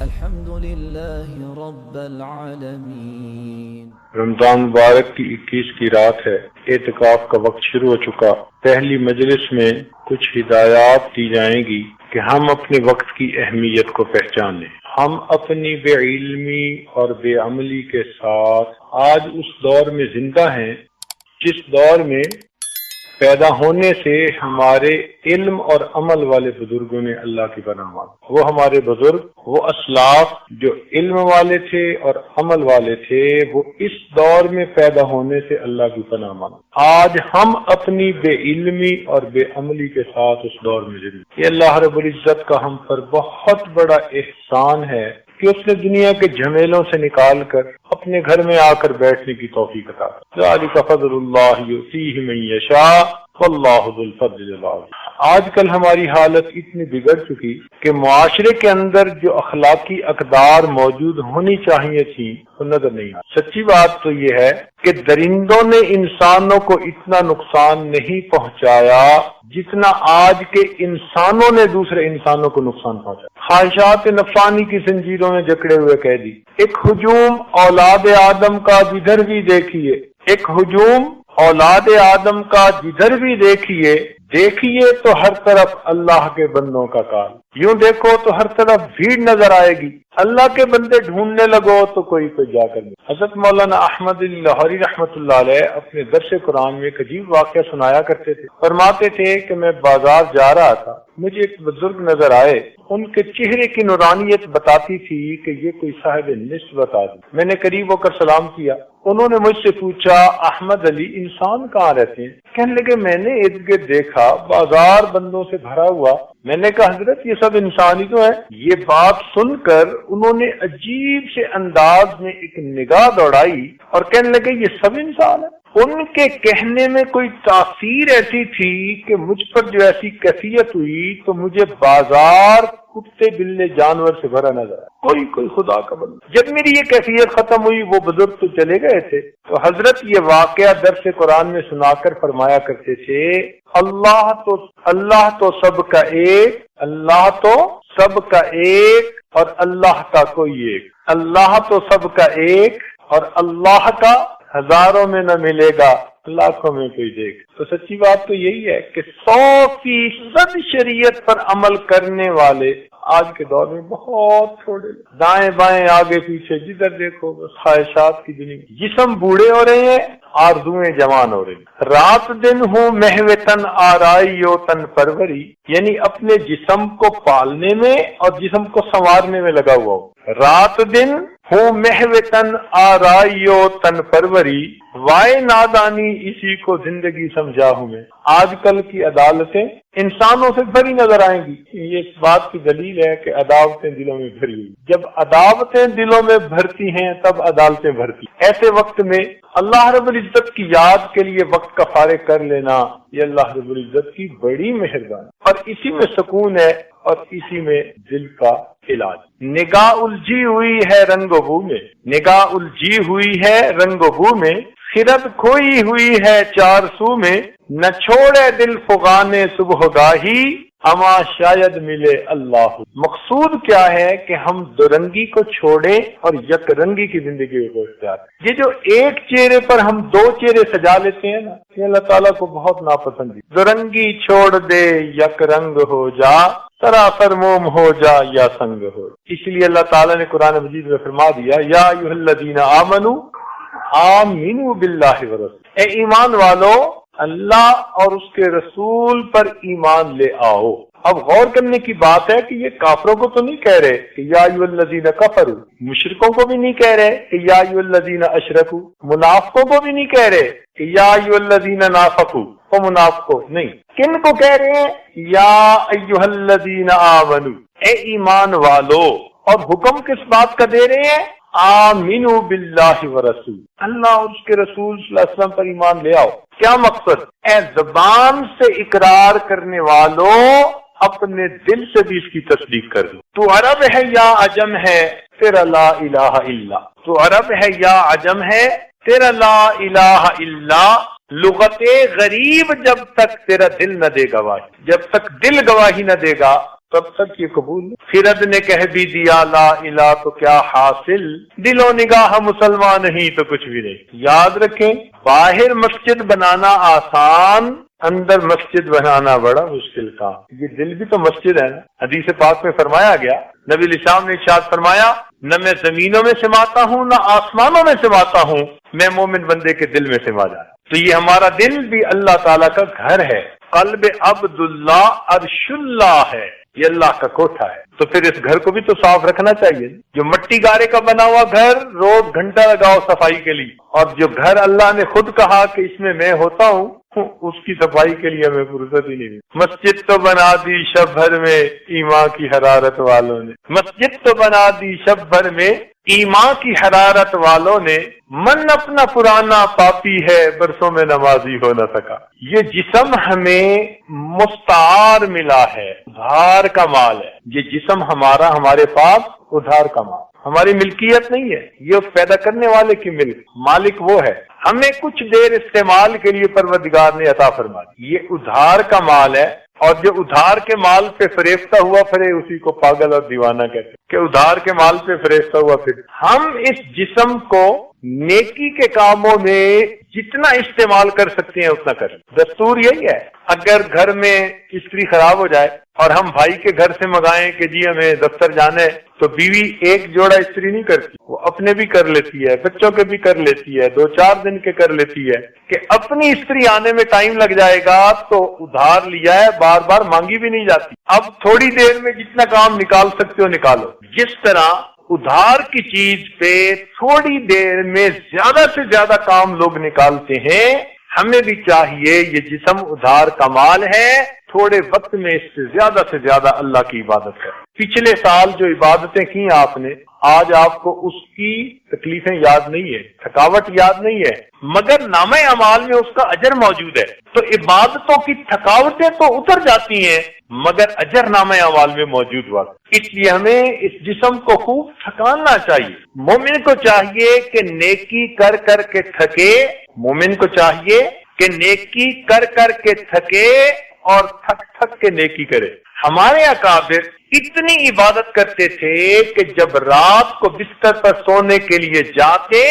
الحمد لله رب العالمين۔ رمضان مبارک کی 21 کی رات ہے، اعتکاف کا وقت شروع ہو چکا۔ پہلی مجلس میں کچھ ہدایات دی جائیں گی کہ ہم اپنے وقت کی اہمیت کو پہچانیں۔ ہم اپنی بے علمی اور بے عملی کے ساتھ آج اس دور میں زندہ ہیں جس دور میں پیدا ہونے سے ہمارے علم اور عمل والے بزرگوں نے اللہ کی پناہ مانگی۔ وہ ہمارے بزرگ، وہ اسلاف جو علم والے تھے اور عمل والے تھے، وہ اس دور میں پیدا ہونے سے اللہ کی پناہ مانگی۔ آج ہم اپنی بے علمی اور بے عملی کے ساتھ اس دور میں زندہ۔ یہ اللہ رب العزت کا ہم پر بہت بڑا احسان ہے کہ اس نے دنیا کے جھمیلوں سے نکال کر اپنے گھر میں آ کر بیٹھنے کی توفیق عطا کی۔ ذالک فضل اللہ یؤتیہ من یشاء واللہ ذو الفضل العظیم۔ آج کل ہماری حالت اتنی بگڑ چکی کہ معاشرے کے اندر جو اخلاقی اقدار موجود ہونی چاہیے تھی وہ نظر نہیں آتی۔ سچی بات تو یہ ہے کہ درندوں نے انسانوں کو اتنا نقصان نہیں پہنچایا جتنا آج کے انسانوں نے دوسرے انسانوں کو نقصان پہنچایا۔ خواہشات نفسانی کی زنجیروں میں جکڑے ہوئے قیدی۔ ایک ہجوم اولاد آدم کا جدھر بھی دیکھیے، ایک ہجوم اولاد آدم کا جدھر بھی دیکھیے تو ہر طرف اللہ کے بندوں کا کال۔ یوں دیکھو تو ہر طرف بھیڑ نظر آئے گی، اللہ کے بندے ڈھونڈنے لگو تو کوئی جا کر نہیں۔ حضرت مولانا احمد لاہوری رحمۃ اللہ علیہ اپنے درس قرآن میں ایک عجیب واقعہ سنایا کرتے تھے۔ فرماتے تھے کہ میں بازار جا رہا تھا، مجھے ایک بزرگ نظر آئے، ان کے چہرے کی نورانیت بتاتی تھی کہ یہ کوئی صاحب نسبت آدمی۔ میں نے قریب ہو کر سلام کیا، انہوں نے مجھ سے پوچھا احمد علی انسان کہاں رہتے ہیں؟ کہنے لگے میں نے ارد گرد دیکھا بازار بندوں سے بھرا ہوا۔ میں نے کہا حضرت یہ سب انسان ہی تو ہے۔ یہ بات سن کر انہوں نے عجیب سے انداز میں ایک نگاہ دوڑائی اور کہنے لگے یہ سب انسان ہے۔ ان کے کہنے میں کوئی تاثیر ایسی تھی کہ مجھ پر جو ایسی کیفیت ہوئی تو مجھے بازار کتے بلے جانور سے بھرا نظر آیا، کوئی خدا کا بندہ۔ جب میری یہ کیفیت ختم ہوئی وہ بزرگ تو چلے گئے تھے تو حضرت یہ واقعہ درس قرآن میں سنا کر فرمایا کرتے تھے اللہ تو سب کا ایک، اللہ تو سب کا ایک اور اللہ کا کوئی ایک۔ اللہ تو سب کا ایک اور اللہ کا ہزاروں میں نہ ملے گا، لاکھوں میں کوئی دیکھ۔ تو سچی بات تو یہی ہے کہ 100% شریعت پر عمل کرنے والے آج کے دور میں بہت تھوڑے، دائیں بائیں آگے پیچھے جدھر دیکھو بس خواہشات کی دنیا۔ جسم بوڑھے ہو رہے ہیں، آرزویں جوان ہو رہی ہیں۔ رات دن ہوں محو تن آرائی و تن پروری، یعنی اپنے جسم کو پالنے میں اور جسم کو سنوارنے میں لگا ہوا ہو۔ رات دن ہوں محو تن آرائی و تن پروری، وائے نادانی اسی کو زندگی سمجھا ہوں میں۔ آج کل کی عدالتیں انسانوں سے بھری نظر آئیں گی، یہ اس بات کی دلیل ہے کہ عداوتیں دلوں میں بھری ہوئی۔ جب عداوتیں دلوں میں بھرتی ہیں تب عدالتیں بھرتی۔ ایسے وقت میں اللہ رب العزت کی یاد کے لیے وقت کا فارغ کر لینا یہ اللہ رب العزت کی بڑی مہربانی، اور اسی میں سکون ہے اور اسی میں دل کا علاج۔ نگاہ الجھی ہوئی ہے رنگ و بو میں، نگاہ الجھی ہوئی ہے رنگ و بو میں، خرد کھوئی ہوئی ہے چار سو میں، نہ چھوڑے دل فغانے صبح گاہی، اما شاید ملے اللہ۔ مقصود کیا ہے کہ ہم دو رنگی کو چھوڑیں اور یک رنگی کی زندگی کو اختیار۔ یہ جو ایک چہرے پر ہم دو چہرے سجا لیتے ہیں نا، یہ اللہ تعالیٰ کو بہت ناپسند ہے۔ دو رنگی چھوڑ دے یک رنگ ہو جا، سراسر موم ہو جا یا سنگ ہو۔ اس لیے اللہ تعالیٰ نے قرآن مجید میں فرما دیا یا ایھا الذین آمنوا آمنوا باللہ ورسولہ، اے ایمان والو اللہ اور اس کے رسول پر ایمان لے آؤ۔ اب غور کرنے کی بات ہے کہ یہ کافروں کو تو نہیں کہہ رہے کہ یا ایھا الذین کفروا، مشرکوں کو بھی نہیں کہہ رہے کہ یا ایھا الذین اشرکوا، منافقوں کو بھی نہیں کہہ رہے کہ یا ایھا الذین نافقوا، وہ منافقوں نہیں۔ کن کو کہہ رہے ہیں؟ یا ایھا الذین آمنوا، اے ایمان والو، اور حکم کس بات کا دے رہے ہیں؟ آمنوا باللہ ورسول، اللہ اور اس کے رسول صلی اللہ علیہ وسلم پر ایمان لے آؤ۔ کیا مقصد؟ اے زبان سے اقرار کرنے والوں، اپنے دل سے بھی اس کی تصدیق کر دو۔ تو عرب ہے یا عجم ہے تیرا لا الہ الا، تو عرب ہے یا عجم ہے تیرا لا الہ الا، لغت غریب جب تک تیرا دل نہ دے گواہی، جب تک دل گواہی نہ دے گا تب تک یہ قبول نہیں۔ خرد نے کہہ بھی دیا لا الہ تو کیا حاصل، دل و نگاہ مسلمان نہیں تو کچھ بھی نہیں۔ یاد رکھیں، باہر مسجد بنانا آسان، اندر مسجد بنانا بڑا مشکل کام۔ یہ دل بھی تو مسجد ہے نا۔ حدیث پاک میں فرمایا گیا، نبی علیہ السلام نے ارشاد فرمایا، نہ میں زمینوں میں سماتا ہوں نہ آسمانوں میں سماتا ہوں، میں مومن بندے کے دل میں سما جاتا۔ تو یہ ہمارا دل بھی اللہ تعالیٰ کا گھر ہے، قلب عبداللہ عرش اللہ ہے، یہ اللہ کا کوٹھا ہے۔ تو پھر اس گھر کو بھی تو صاف رکھنا چاہیے۔ جو مٹی گارے کا بنا ہوا گھر، روز گھنٹہ لگاؤ صفائی کے لیے، اور جو گھر اللہ نے خود کہا کہ اس میں ہوتا ہوں، اس کی صفائی کے لیے ہمیں فرصت ہی نہیں۔ مسجد تو بنا دی شب بھر میں ایمان کی حرارت والوں نے، مسجد تو بنا دی شب بھر میں ایمان کی حرارت والوں نے، من اپنا پرانا پاپی ہے برسوں میں نمازی ہو نہ سکا۔ یہ جسم ہمیں مستعار ملا ہے، ادھار کا مال ہے۔ یہ جسم ہمارا، ہمارے پاس ادھار کا مال، ہماری ملکیت نہیں ہے، یہ پیدا کرنے والے کی ملک، مالک وہ ہے۔ ہمیں کچھ دیر استعمال کے لیے پروردگار نے عطا فرما دی، یہ ادھار کا مال ہے۔ اور جو ادھار کے مال پہ فریفتہ ہوا پھرے، اسی کو پاگل اور دیوانہ کہتے ہیں کہ ادھار کے مال پہ فریفتہ ہوا پھر۔ ہم اس جسم کو نیکی کے کاموں میں جتنا استعمال کر سکتے ہیں اتنا کریں۔ دستور یہی ہے، اگر گھر میں استری خراب ہو جائے اور ہم بھائی کے گھر سے منگائیں کہ جی ہمیں دفتر جانا ہے، تو بیوی ایک جوڑا استری نہیں کرتی، وہ اپنے بھی کر لیتی ہے، بچوں کے بھی کر لیتی ہے، 2-4 دن کے کر لیتی ہے، کہ اپنی استری آنے میں ٹائم لگ جائے گا تو ادھار لیا ہے، بار بار مانگی بھی نہیں جاتی۔ اب تھوڑی دیر میں جتنا کام نکال سکتے ہو نکالو۔ جس طرح ادھار کی چیز پہ تھوڑی دیر میں زیادہ سے زیادہ کام لوگ نکالتے ہیں، ہمیں بھی چاہیے، یہ جسم ادھار کا مال ہے، تھوڑے وقت میں اس سے زیادہ اللہ کی عبادت کریں۔ پچھلے سال جو عبادتیں کی آپ نے، آج آپ کو اس کی تکلیفیں یاد نہیں ہے، تھکاوٹ یاد نہیں ہے، مگر نامہ اعمال میں اس کا اجر موجود ہے۔ تو عبادتوں کی تھکاوٹیں تو اتر جاتی ہیں، مگر اجر نامہ اعمال میں موجود ہوا۔ اس لیے ہمیں اس جسم کو خوب تھکانا چاہیے۔ مومن کو چاہیے کہ نیکی کر کر کے تھکے، مومن کو چاہیے کہ نیکی کر کر کے تھکے اور تھک تھک کے نیکی کرے۔ ہمارے اکابر اتنی عبادت کرتے تھے کہ جب رات کو بستر پر سونے کے لیے جاتے،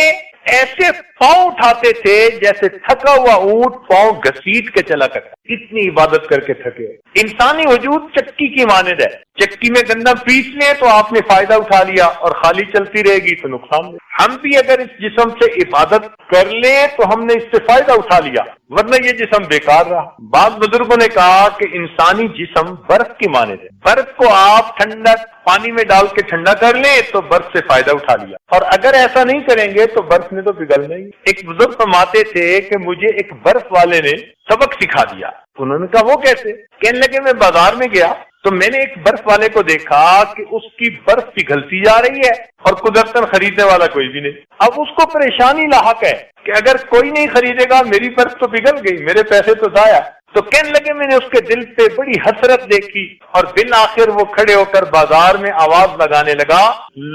ایسے پاؤں اٹھاتے تھے جیسے تھکا ہوا اونٹ پاؤں گھسیٹ کے چلا کرتا، اتنی عبادت کر کے تھکے۔ انسانی وجود چکی کی مانند ہے، چکی میں گندم پیس لیں تو آپ نے فائدہ اٹھا لیا، اور خالی چلتی رہے گی تو نقصان دے۔ ہم بھی اگر اس جسم سے عبادت کر لیں تو ہم نے اس سے فائدہ اٹھا لیا، ورنہ یہ جسم بیکار رہا۔ بعض بزرگوں نے کہا کہ انسانی جسم برف کی مانند ہے، برف کو آپ ٹھنڈا پانی میں ڈال کے ٹھنڈا کر لیں تو برف سے فائدہ اٹھا لیا، اور اگر ایسا نہیں کریں گے تو برف نے تو پگھلنا ہی۔ ایک بزرگ فرماتے تھے کہ مجھے ایک برف والے نے سبق سکھا دیا۔ انہوں نے کہا وہ کیسے؟ کہنے لگے میں بازار میں گیا تو میں نے ایک برف والے کو دیکھا کہ اس کی برف پگھلتی جا رہی ہے اور قدرتاً خریدنے والا کوئی بھی نہیں۔ اب اس کو پریشانی لاحق ہے کہ اگر کوئی نہیں خریدے گا میری برف تو پگھل گئی، میرے پیسے تو ضائع۔ تو کہنے لگے میں نے اس کے دل پہ بڑی حسرت دیکھی، اور بالآخر وہ کھڑے ہو کر بازار میں آواز لگانے لگا،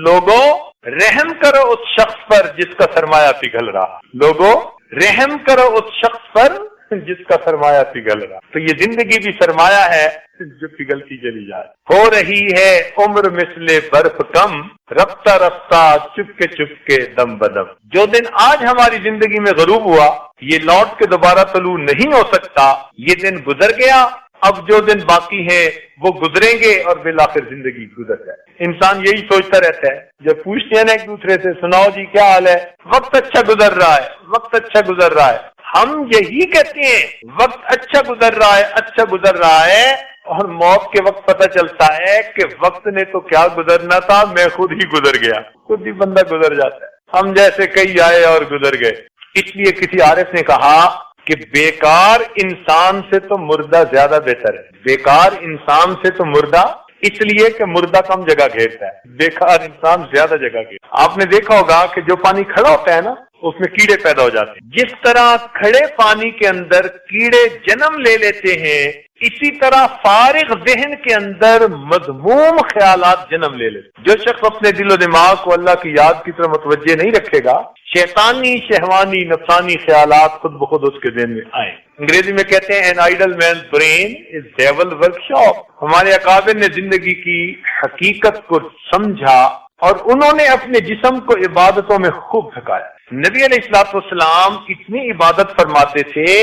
لوگوں رحم کرو اس شخص پر جس کا سرمایہ پگھل رہا، لوگوں رحم کرو اس شخص پر جس کا سرمایہ پگھل رہا۔ تو یہ زندگی بھی سرمایہ ہے جو پگھلتی چلی جائے۔ ہو رہی ہے عمر مثل برف کم، رفتہ رفتہ چپ کے دم بدم۔ جو دن آج ہماری زندگی میں غروب ہوا یہ لوٹ کے دوبارہ طلوع نہیں ہو سکتا، یہ دن گزر گیا، اب جو دن باقی ہیں وہ گزریں گے اور بالآخر زندگی گزر جائے۔ انسان یہی سوچتا رہتا ہے، جب پوچھتے ہیں نا ایک دوسرے سے سناؤ جی کیا حال ہے، وقت اچھا گزر رہا ہے، وقت اچھا گزر رہا ہے۔ ہم یہی کہتے ہیں وقت اچھا گزر رہا ہے، اچھا گزر رہا ہے، اور موت کے وقت پتہ چلتا ہے کہ وقت نے تو کیا گزرنا تھا، میں خود ہی گزر گیا، خود ہی بندہ گزر جاتا ہے۔ ہم جیسے کئی آئے اور گزر گئے۔ اس لیے کسی عارف نے کہا کہ بیکار انسان سے تو مردہ زیادہ بہتر ہے۔ بیکار انسان سے تو مردہ، اس لیے کہ مردہ کم جگہ گھیرتا ہے، بیکار انسان زیادہ جگہ گھیرتا ہے۔ آپ نے دیکھا ہوگا کہ جو پانی کھڑا ہوتا ہے نا اس میں کیڑے پیدا ہو جاتے ہیں۔ جس طرح کھڑے پانی کے اندر کیڑے جنم لے لیتے ہیں، اسی طرح فارغ ذہن کے اندر مذموم خیالات جنم لے لیتے۔ جو شخص اپنے دل و دماغ کو اللہ کی یاد کی طرف متوجہ نہیں رکھے گا، شیطانی، شہوانی، نفسانی خیالات خود بخود اس کے ذہن میں آئیں۔ انگریزی میں کہتے ہیں an idle man's brain is devil workshop۔ ہمارے اکابر نے زندگی کی حقیقت کو سمجھا اور انہوں نے اپنے جسم کو عبادتوں میں خوب تھکایا۔ نبی علیہ الصلوۃ والسلام اتنی عبادت فرماتے تھے،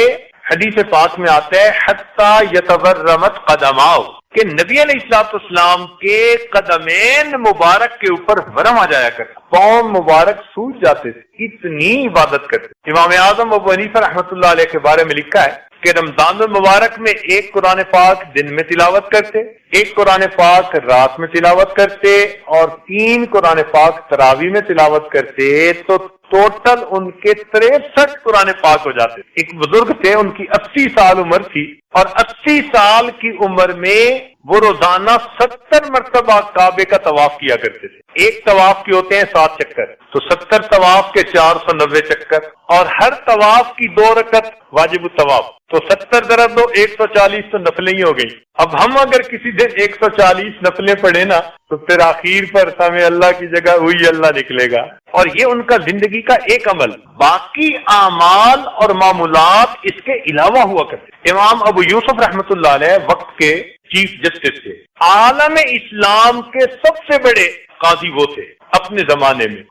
حدیث پاک میں آتا ہے حتی یتورمت قدماؤ، کہ نبی علیہ الصلوۃ والسلام کے قدمین مبارک کے اوپر ورم آ جایا کرتا، پاؤں مبارک سوج جاتے تھے، اتنی عبادت کرتے۔ امام اعظم ابو حنیفہ رحمۃ اللہ علیہ کے بارے میں لکھا ہے کہ رمضان المبارک میں ایک قرآن پاک دن میں تلاوت کرتے، ایک قرآن پاک رات میں تلاوت کرتے اور 3 قرآن پاک تراویح میں تلاوت کرتے، تو ٹوٹل ان کے 63 قرآن پاک ہو جاتے۔ ایک بزرگ تھے، ان کی 80 سال عمر تھی اور 80 سال کی عمر میں وہ روزانہ 70 مرتبہ کعبے کا طواف کیا کرتے تھے۔ ایک طواف کے ہوتے ہیں 7 چکر، تو 70 طواف کے 490 چکر، اور ہر طواف کی 2 رکعت واجب الطواف، تو 70 ضرب 2 140 تو نفلیں ہی ہو گئی۔ اب ہم اگر کسی دن 140 نفلیں پڑھیں نا تو پھر آخر پر ہمیں اللہ کی جگہ وہی اللہ نکلے گا۔ اور یہ ان کا زندگی کا ایک عمل، باقی اعمال اور معمولات اس کے علاوہ ہوا کرتے۔ امام ابو یوسف رحمۃ اللہ علیہ وقت کے چیف جسٹس تھے، عالم اسلام کے سب سے بڑے قاضی وہ تھے اپنے زمانے میں۔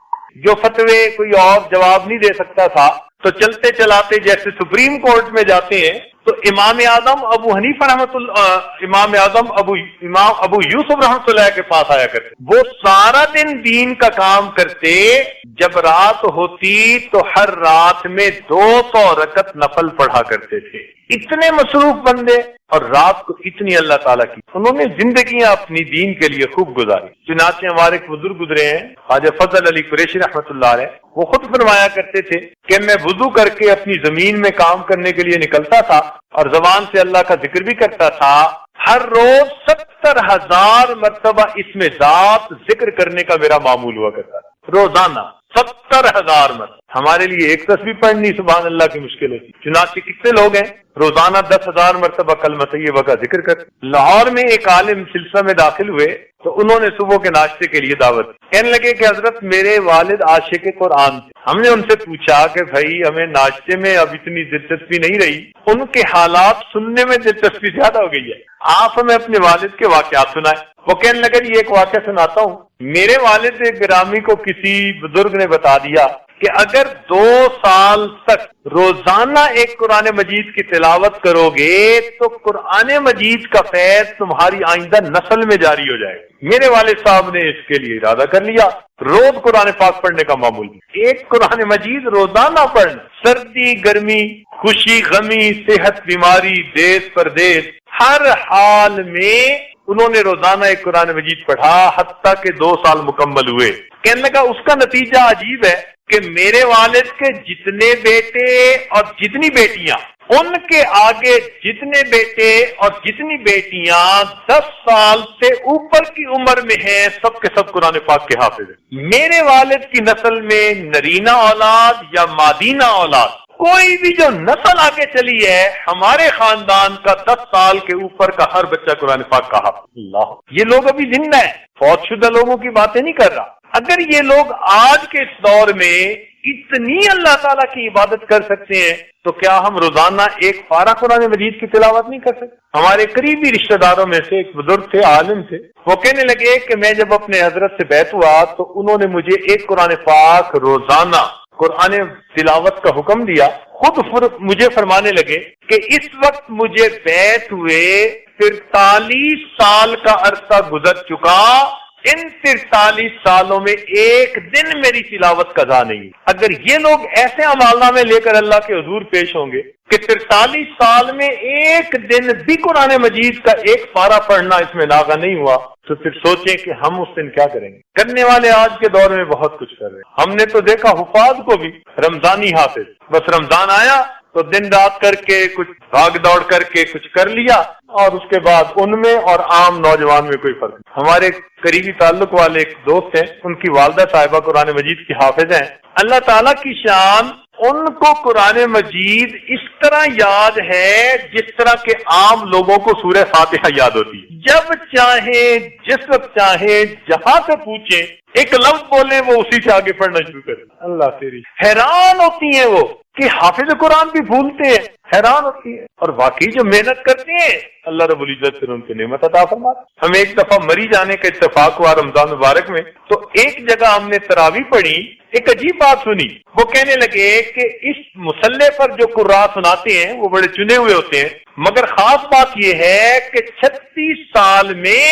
جو فتوے کوئی اور جواب نہیں دے سکتا تھا تو چلتے چلاتے جیسے سپریم کورٹ میں جاتے ہیں تو امام اعظم ابو حنیفہ امام ابو یوسف رحمۃ اللہ کے پاس آیا کرتے۔ وہ سارا دن دین کا کام کرتے، جب رات ہوتی تو ہر رات میں 200 رکعت نفل پڑھا کرتے تھے۔ اتنے مصروف بندے اور رات کو اتنی اللہ تعالیٰ کی، انہوں نے زندگیاں اپنی دین کے لیے خوب گزاری۔ چنانچہ ہمارے ایک بزرگ گزرے ہیں خواجہ فضل علی قریشی رحمۃ اللہ علیہ، وہ خود فرمایا کرتے تھے کہ میں وضو کر کے اپنی زمین میں کام کرنے کے لیے نکلتا تھا اور زبان سے اللہ کا ذکر بھی کرتا تھا، ہر روز 70,000 مرتبہ اس میں ذات ذکر کرنے کا میرا معمول ہوا کرتا تھا، روزانہ 70,000 مرتبہ۔ ہمارے لیے ایک تسبیح پڑھنی سبحان اللہ کی مشکل ہوتی۔ چنانچہ کتنے لوگ ہیں روزانہ 10,000 مرتبہ کلمہ طیبہ کا ذکر کرتے۔ لاہور میں ایک عالم سلسلہ میں داخل ہوئے تو انہوں نے صبح کے ناشتے کے لیے دعوت دی۔ کہنے لگے کہ حضرت میرے والد عاشق قرآن تھے۔ ہم نے ان سے پوچھا کہ بھائی ہمیں ناشتے میں اب اتنی دلچسپی نہیں رہی، ان کے حالات سننے میں دلچسپی زیادہ ہو گئی ہے، آپ ہمیں اپنے والد کے واقعات سنائیں۔ وہ کہنے لگے یہ ایک واقعہ سناتا ہوں۔ میرے والد گرامی کو کسی بزرگ نے بتا دیا کہ اگر 2 سال تک روزانہ ایک قرآن مجید کی تلاوت کرو گے تو قرآن مجید کا فیض تمہاری آئندہ نسل میں جاری ہو جائے گا۔ میرے والد صاحب نے اس کے لیے ارادہ کر لیا، روز قرآن پاک پڑھنے کا معمول، ایک قرآن مجید روزانہ پڑھنا، سردی گرمی، خوشی غمی، صحت بیماری، دیس پردیس، ہر حال میں انہوں نے روزانہ ایک قرآن مجید پڑھا حتیٰ کہ 2 سال مکمل ہوئے۔ کہنے لگا اس کا نتیجہ عجیب ہے کہ میرے والد کے جتنے بیٹے اور جتنی بیٹیاں، ان کے آگے جتنے بیٹے اور جتنی بیٹیاں 10 سال سے اوپر کی عمر میں ہیں، سب کے سب قرآن پاک کے حافظ ہیں۔ میرے والد کی نسل میں نرینہ اولاد یا مادینہ اولاد کوئی بھی جو نسل آگے چلی ہے، ہمارے خاندان کا 10 سال کے اوپر کا ہر بچہ قرآن پاک کا حافظ۔ اللہ، یہ لوگ ابھی زندہ ہیں، فوت شدہ لوگوں کی باتیں نہیں کر رہا۔ اگر یہ لوگ آج کے اس دور میں اتنی اللہ تعالیٰ کی عبادت کر سکتے ہیں تو کیا ہم روزانہ ایک پارہ قرآن مجید کی تلاوت نہیں کر سکتے؟ ہمارے قریبی رشتہ داروں میں سے ایک بزرگ تھے، عالم تھے، وہ کہنے لگے کہ میں جب اپنے حضرت سے بیعت ہوا تو انہوں نے مجھے ایک قرآن پاک روزانہ قرآن تلاوت کا حکم دیا۔ خود مجھے فرمانے لگے کہ اس وقت مجھے بیعت ہوئے 43 سال کا عرصہ گزر چکا، ان 43 سالوں میں ایک دن میری تلاوت قضا نہیں۔ اگر یہ لوگ ایسے عمالنامے لے کر اللہ کے حضور پیش ہوں گے کہ 43 سال میں ایک دن بھی قرآن مجید کا ایک پارہ پڑھنا اس میں ناغہ نہیں ہوا، تو پھر سوچیں کہ ہم اس دن کیا کریں گے۔ کرنے والے آج کے دور میں بہت کچھ کر رہے ہیں۔ ہم نے تو دیکھا حفاظ کو بھی رمضانی حافظ، بس رمضان آیا تو دن رات کر کے کچھ بھاگ دوڑ کر کے کچھ کر لیا، اور اس کے بعد ان میں اور عام نوجوان میں کوئی فرق نہیں۔ ہمارے قریبی تعلق والے ایک دوست ہیں، ان کی والدہ صاحبہ قرآن مجید کی حافظ ہیں۔ اللہ تعالیٰ کی شان ان کو قرآن مجید اس طرح یاد ہے جس طرح کے عام لوگوں کو سورہ فاتحہ یاد ہوتی ہے. جب چاہیں جس وقت چاہیں جہاں سے پوچھیں ایک لفظ بولیں وہ اسی سے آگے پڑھنا شروع کریں. اللہ تیری حیران ہوتی ہیں وہ کہ حافظ قرآن بھی بھولتے ہیں, حیران ہوتی ہے. اور واقعی جو محنت کرتے ہیں اللہ رب العزت پھر ان کی نعمت عطا فرماتا. ہمیں ایک دفعہ مری جانے کا اتفاق ہوا رمضان مبارک میں, تو ایک جگہ ہم نے تراویح پڑھی, ایک عجیب بات سنی. وہ کہنے لگے کہ اس مصلے پر جو قراء سناتے ہیں وہ بڑے چنے ہوئے ہوتے ہیں, مگر خاص بات یہ ہے کہ 36 سال میں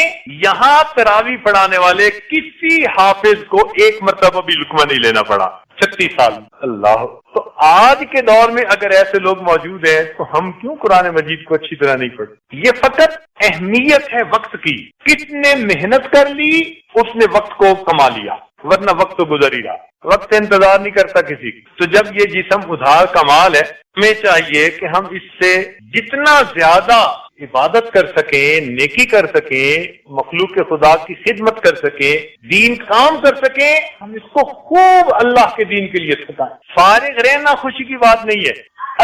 یہاں تراویح پڑھانے والے کسی حافظ کو ایک مرتبہ بھی لقمہ نہیں لینا پڑا 36 سال میں. اللہ, تو آج کے دور میں اگر ایسے لوگ موجود ہیں تو ہم کیوں قرآن مجید کو اچھی طرح نہیں پڑھتے؟ یہ فقط اہمیت ہے وقت کی. کس نے محنت کر لی اس نے وقت کو کما لیا, ورنہ وقت تو گزر ہی رہا. وقت انتظار نہیں کرتا کسی کی. تو جب یہ جسم ادھار کمال ہے, ہمیں چاہیے کہ ہم اس سے جتنا زیادہ عبادت کر سکیں, نیکی کر سکیں, مخلوق خدا کی خدمت کر سکیں, دین کام کر سکیں, ہم اس کو خوب اللہ کے دین کے لیے تھکائیں. فارغ رہنا خوشی کی بات نہیں ہے,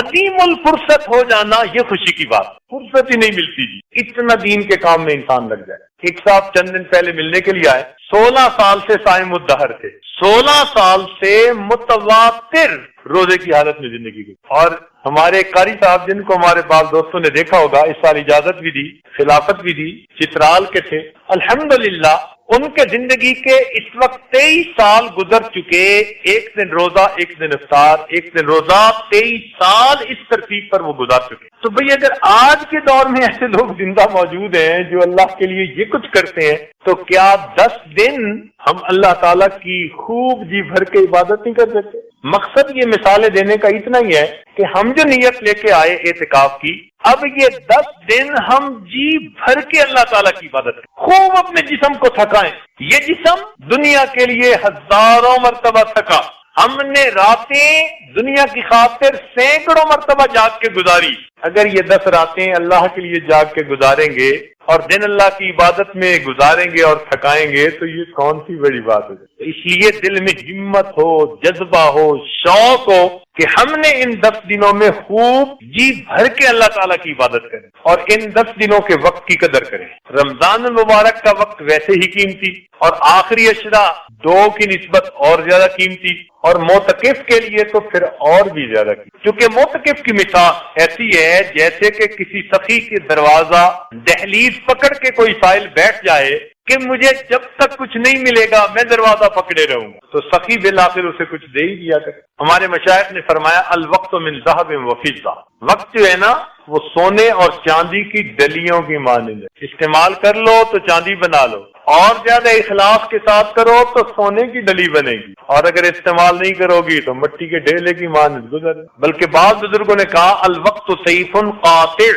عدیم الفرصت ہو جانا یہ خوشی کی بات. فرصت ہی نہیں ملتی جی, اتنا دین کے کام میں انسان لگ جائے. ایک صاحب چند دن پہلے ملنے کے لیے آئے, 16 سال سے صائم الدہر تھے, 16 سال سے متواتر روزے کی حالت میں زندگی کی. اور ہمارے قاری صاحب جن کو ہمارے بعض دوستوں نے دیکھا ہوگا, اس سال اجازت بھی دی, خلافت بھی دی, چترال کے تھے. الحمدللہ ان کے زندگی کے اس وقت 23 سال گزر چکے, ایک دن روزہ ایک دن افطار, ایک دن روزہ, 23 سال اس ترتیب پر وہ گزار چکے. تو بھئی اگر آج کے دور میں ایسے لوگ زندہ موجود ہیں جو اللہ کے لیے یہ کچھ کرتے ہیں, تو کیا 10 دن ہم اللہ تعالیٰ کی خوب جی بھر کے عبادت نہیں کر سکتے؟ مقصد یہ مثالیں دینے کا اتنا ہی ہے کہ ہم جو نیت لے کے آئے اعتکاف کی, اب یہ 10 دن ہم جی بھر کے اللہ تعالیٰ کی عبادت کریں, خوب اپنے جسم کو تھکائیں. یہ جسم دنیا کے لیے ہزاروں مرتبہ تھکا, ہم نے راتیں دنیا کی خاطر سینکڑوں مرتبہ جاگ کے گزاری. اگر یہ 10 راتیں اللہ کے لیے جاگ کے گزاریں گے اور دن اللہ کی عبادت میں گزاریں گے اور تھکائیں گے تو یہ کون سی بڑی بات ہے. اس لیے دل میں ہمت ہو, جذبہ ہو, شوق ہو کہ ہم نے ان 10 دنوں میں خوب جی بھر کے اللہ تعالیٰ کی عبادت کریں اور ان 10 دنوں کے وقت کی قدر کریں. رمضان المبارک کا وقت ویسے ہی قیمتی اور آخری اشرا 2 کی نسبت اور زیادہ قیمتی, اور معتکف کے لیے تو پھر اور بھی زیادہ قیمتی. کیونکہ معتکف کی مثال ایسی ہے جیسے کہ کسی سخی کے دروازہ دہلیز پکڑ کے کوئی سائل بیٹھ جائے کہ مجھے جب تک کچھ نہیں ملے گا میں دروازہ پکڑے رہوں گا, تو سخی بالآخر اسے کچھ دے ہی دیا کرے. ہمارے مشائخ نے فرمایا الوقت من ذهب و فضہ, وقت جو ہے نا وہ سونے اور چاندی کی ڈلیوں کی مانند ہے. استعمال کر لو تو چاندی بنا لو, اور زیادہ اخلاص کے ساتھ کرو تو سونے کی ڈلی بنے گی, اور اگر استعمال نہیں کرو گی تو مٹی کے ڈھیلے کی مانند گزر. بلکہ بعض بزرگوں نے کہا الوقت سیف قاطع,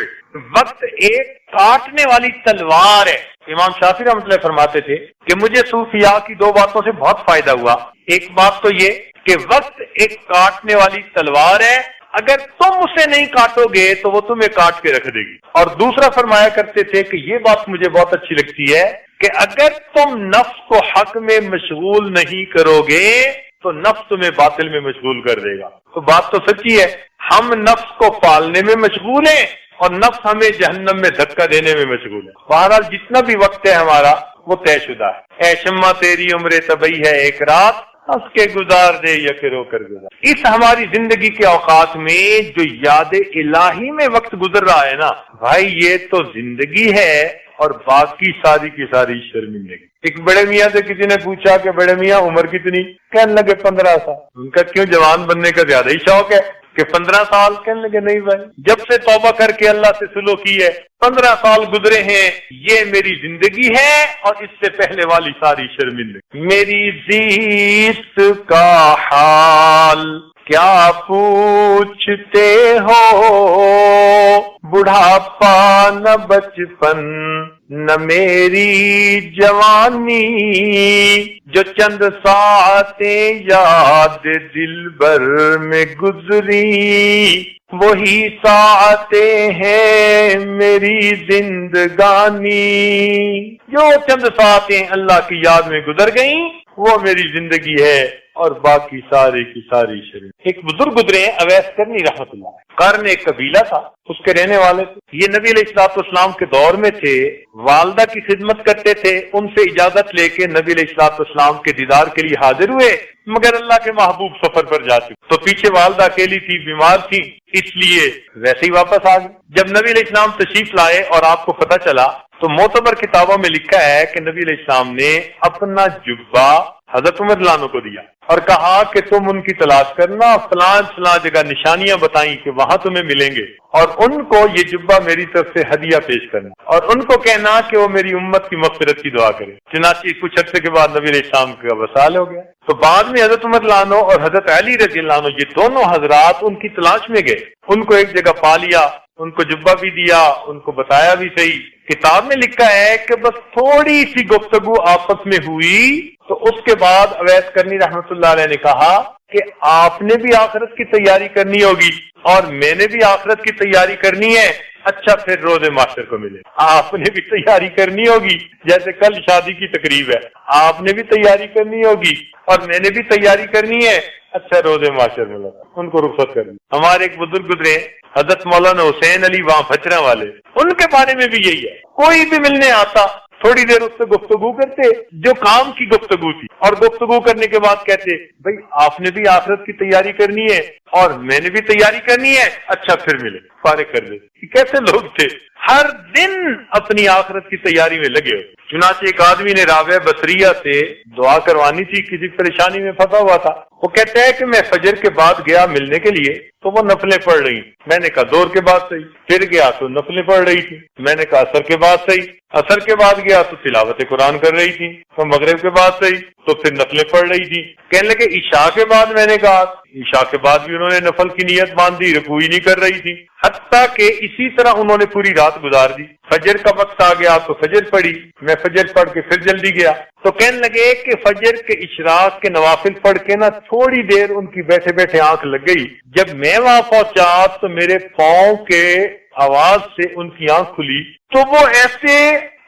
وقت ایک کاٹنے والی تلوار ہے. امام شافعی رحمۃ اللہ فرماتے تھے کہ مجھے صوفیاء کی 2 باتوں سے بہت فائدہ ہوا. ایک بات تو یہ کہ وقت ایک کاٹنے والی تلوار ہے, اگر تم اسے نہیں کاٹو گے تو وہ تمہیں کاٹ کے رکھ دے گی. اور دوسرا فرمایا کرتے تھے کہ یہ بات مجھے بہت اچھی لگتی ہے کہ اگر تم نفس کو حق میں مشغول نہیں کرو گے تو نفس تمہیں باطل میں مشغول کر دے گا. تو بات تو سچی ہے, ہم نفس کو پالنے میں مشغول ہیں اور نفس ہمیں جہنم میں دھکا دینے میں مشغول ہے. بہرحال جتنا بھی وقت ہے ہمارا وہ طے شدہ ہے. اے شمع تیری عمر طبعی ہے ایک رات, ہنس کے گزار دے یا کہ رو کر گزار. اس ہماری زندگی کے اوقات میں جو یاد الہی میں وقت گزر رہا ہے نا بھائی, یہ تو زندگی ہے اور باقی ساری کی ساری شرمندگی. ایک بڑے میاں سے کسی نے پوچھا کہ بڑے میاں عمر کتنی؟ کہنے لگے 15 سال. ان کا کیوں جوان بننے کا زیادہ ہی شوق ہے کہ 15 سال؟ کہنے لگے نہیں بھائی, جب سے توبہ کر کے اللہ سے سلوک کی ہے 15 سال گزرے ہیں, یہ میری زندگی ہے اور اس سے پہلے والی ساری شرمندگی. میری زیست کا حال کیا پوچھتے ہو, بڑھاپا نہ بچپن نہ میری جوانی, جو چند ساعتیں یاد دل بر میں گزری وہی ساعتیں ہیں میری زندگانی. جو چند ساعتیں اللہ کی یاد میں گزر گئیں وہ میری زندگی ہے, اور باقی ساری کی ساری شریف. ایک بزرگ گزرے ہیں اویس کرنی رحمت اللہ. قرن ایک قبیلہ تھا، اس کے رہنے والے تھے. یہ نبی علیہ السلام کے دور میں تھے، والدہ کی خدمت کرتے تھے. ان سے اجازت لے کے نبی علیہ السلام کے دیدار کے لیے حاضر ہوئے، مگر اللہ کے محبوب سفر پر جا چکے تو پیچھے والدہ اکیلی تھی، بیمار تھی، اس لیے ویسے ہی واپس آ گئے. جب نبی علیہ السلام تشریف لائے اور آپ کو پتہ چلا تو معتبر کتابوں میں لکھا ہے کہ نبی علیہ السلام نے اپنا جبہ حضرت عمر رضی اللہ عنہ کو دیا اور کہا کہ تم ان کی تلاش کرنا، فلاں فلاں جگہ نشانیاں بتائیں کہ وہاں تمہیں ملیں گے، اور ان کو یہ جبہ میری طرف سے ہدیہ پیش کرنا اور ان کو کہنا کہ وہ میری امت کی مغفرت کی دعا کرے. چنانچہ کچھ عرصے کے بعد نبی علیہ السلام کا وصال ہو گیا. تو بعد میں حضرت عمر رضی اللہ عنہ اور حضرت علی رضی اللہ عنہ یہ دونوں حضرات ان کی تلاش میں گئے، ان کو ایک جگہ پا لیا، ان کو جبہ بھی دیا، ان کو بتایا بھی صحیح. کتاب میں لکھا ہے کہ بس تھوڑی سی گفتگو آپس میں ہوئی تو اس کے بعد اویس کرنی رحمت اللہ علیہ نے کہا کہ آپ نے بھی آخرت کی تیاری کرنی ہوگی اور میں نے بھی آخرت کی تیاری کرنی ہے، اچھا پھر روز معاشر کو ملے. آپ نے بھی تیاری کرنی ہوگی، جیسے کل شادی کی تقریب ہے، آپ نے بھی تیاری کرنی ہوگی اور میں نے بھی تیاری کرنی ہے، اچھا روز معاشر ملا. ان کو رخصت کرنی. ہمارے ایک بزرگ گزرے حضرت مولانا حسین علی وہاں بچرا والے، ان کے بارے میں بھی یہی ہے. کوئی بھی ملنے آتا تھوڑی دیر اس سے گفتگو کرتے جو کام کی گفتگو تھی، اور گفتگو کرنے کے بعد کہتے بھائی آپ نے بھی آخرت کی تیاری کرنی ہے اور میں نے بھی تیاری کرنی ہے، اچھا پھر ملے، فارغ کر دے. کیسے لوگ تھے، ہر دن اپنی آخرت کی تیاری میں لگے ہوئے. چنانچہ ایک آدمی نے رابعہ بصریہ سے دعا کروانی تھی، کسی پریشانی میں پھنسا ہوا تھا. وہ کہتا ہے کہ میں فجر کے بعد گیا ملنے کے لیے تو وہ نفلیں پڑھ رہی. میں نے کہا زور کے بعد صحیح. پھر گیا تو نفلیں پڑھ رہی تھی. میں نے کہا عصر کے بعد صحیح. عصر کے بعد گیا تو تلاوت قرآن کر رہی تھی. تو مغرب کے بعد صحیح. تو پھر نفلیں پڑھ رہی تھی. کہنے لگے عشاء کے بعد. میں نے کہا عشاء کے بعد بھی انہوں نے نفل کی نیت باندھی، رکوع ہی نہیں کر رہی تھی. حتیٰ کہ اسی طرح انہوں نے پوری رات گزار دی. فجر کا وقت آ گیا تو فجر پڑھی. میں فجر پڑھ کے پھر جلدی گیا تو کہنے لگے کہ فجر کے اشراق کے نوافل پڑھ کے نا تھوڑی دیر ان کی بیٹھے بیٹھے آنکھ لگ گئی. جب میں وہاں پہنچا تو میرے پاؤں کے آواز سے ان کی آنکھ کھلی تو وہ ایسے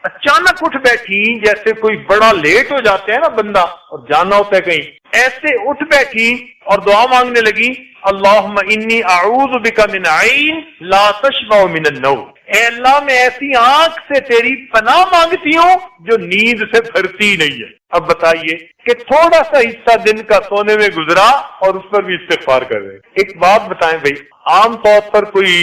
اچانک اٹھ بیٹھی جیسے کوئی بڑا لیٹ ہو جاتے ہیں نا بندہ اور جانا ہوتا ہے کہیں، ایسے اٹھ بیٹھی اور دعا مانگنے لگی اللہم انی اعوذ بک من عین لا تشبع من النوم. اے اللہ میں ایسی آنکھ سے تیری پناہ مانگتی ہوں جو نیند سے بھرتی نہیں ہے. اب بتائیے کہ تھوڑا سا حصہ دن کا سونے میں گزرا اور اس پر بھی استغفار کر رہے. ایک بات بتائیں بھائی، عام طور پر کوئی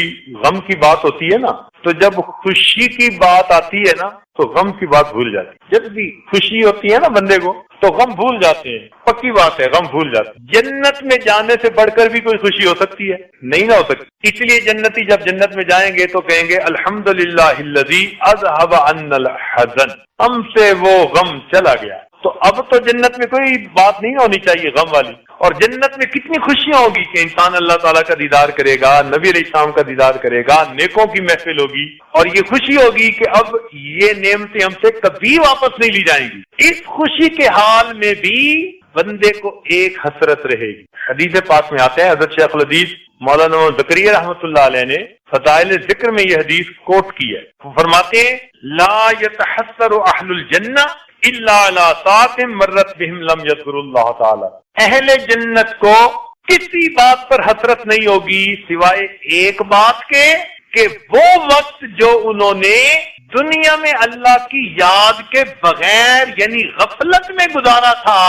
غم کی بات ہوتی ہے نا تو جب خوشی کی بات آتی ہے نا تو غم کی بات بھول جاتی. جب بھی خوشی ہوتی ہے نا بندے کو تو غم بھول جاتے ہیں. پکی بات ہے، غم بھول جاتے ہیں. جنت میں جانے سے بڑھ کر بھی کوئی خوشی ہو سکتی ہے؟ نہیں نہ ہو سکتی. اس لیے جنتی جب جنت میں جائیں گے تو کہیں گے الحمدللہ الذی اذهب عنا الحزن، ہم سے وہ غم چلا گیا. تو اب تو جنت میں کوئی بات نہیں ہونی چاہیے غم والی. اور جنت میں کتنی خوشیاں ہوگی کہ انسان اللہ تعالیٰ کا دیدار کرے گا، نبی علیہ السلام کا دیدار کرے گا، نیکوں کی محفل ہوگی اور یہ خوشی ہوگی کہ اب یہ نعمتیں ہم سے کبھی واپس نہیں لی جائیں گی. اس خوشی کے حال میں بھی بندے کو ایک حسرت رہے گی. حدیث پاک میں آتے ہیں، حضرت شیخ الحدیث مولانا زکریا رحمۃ اللہ علیہ نے فضائل ذکر میں یہ حدیث کوٹ کی ہے. وہ فرماتے ہیں لا يتحسر اہل الجنہ الا علی ساعۃ مرت بہم لم یذکروا اللہ تعالی. اہل جنت کو کسی بات پر حسرت نہیں ہوگی سوائے ایک بات کے کہ وہ وقت جو انہوں نے دنیا میں اللہ کی یاد کے بغیر یعنی غفلت میں گزارا تھا.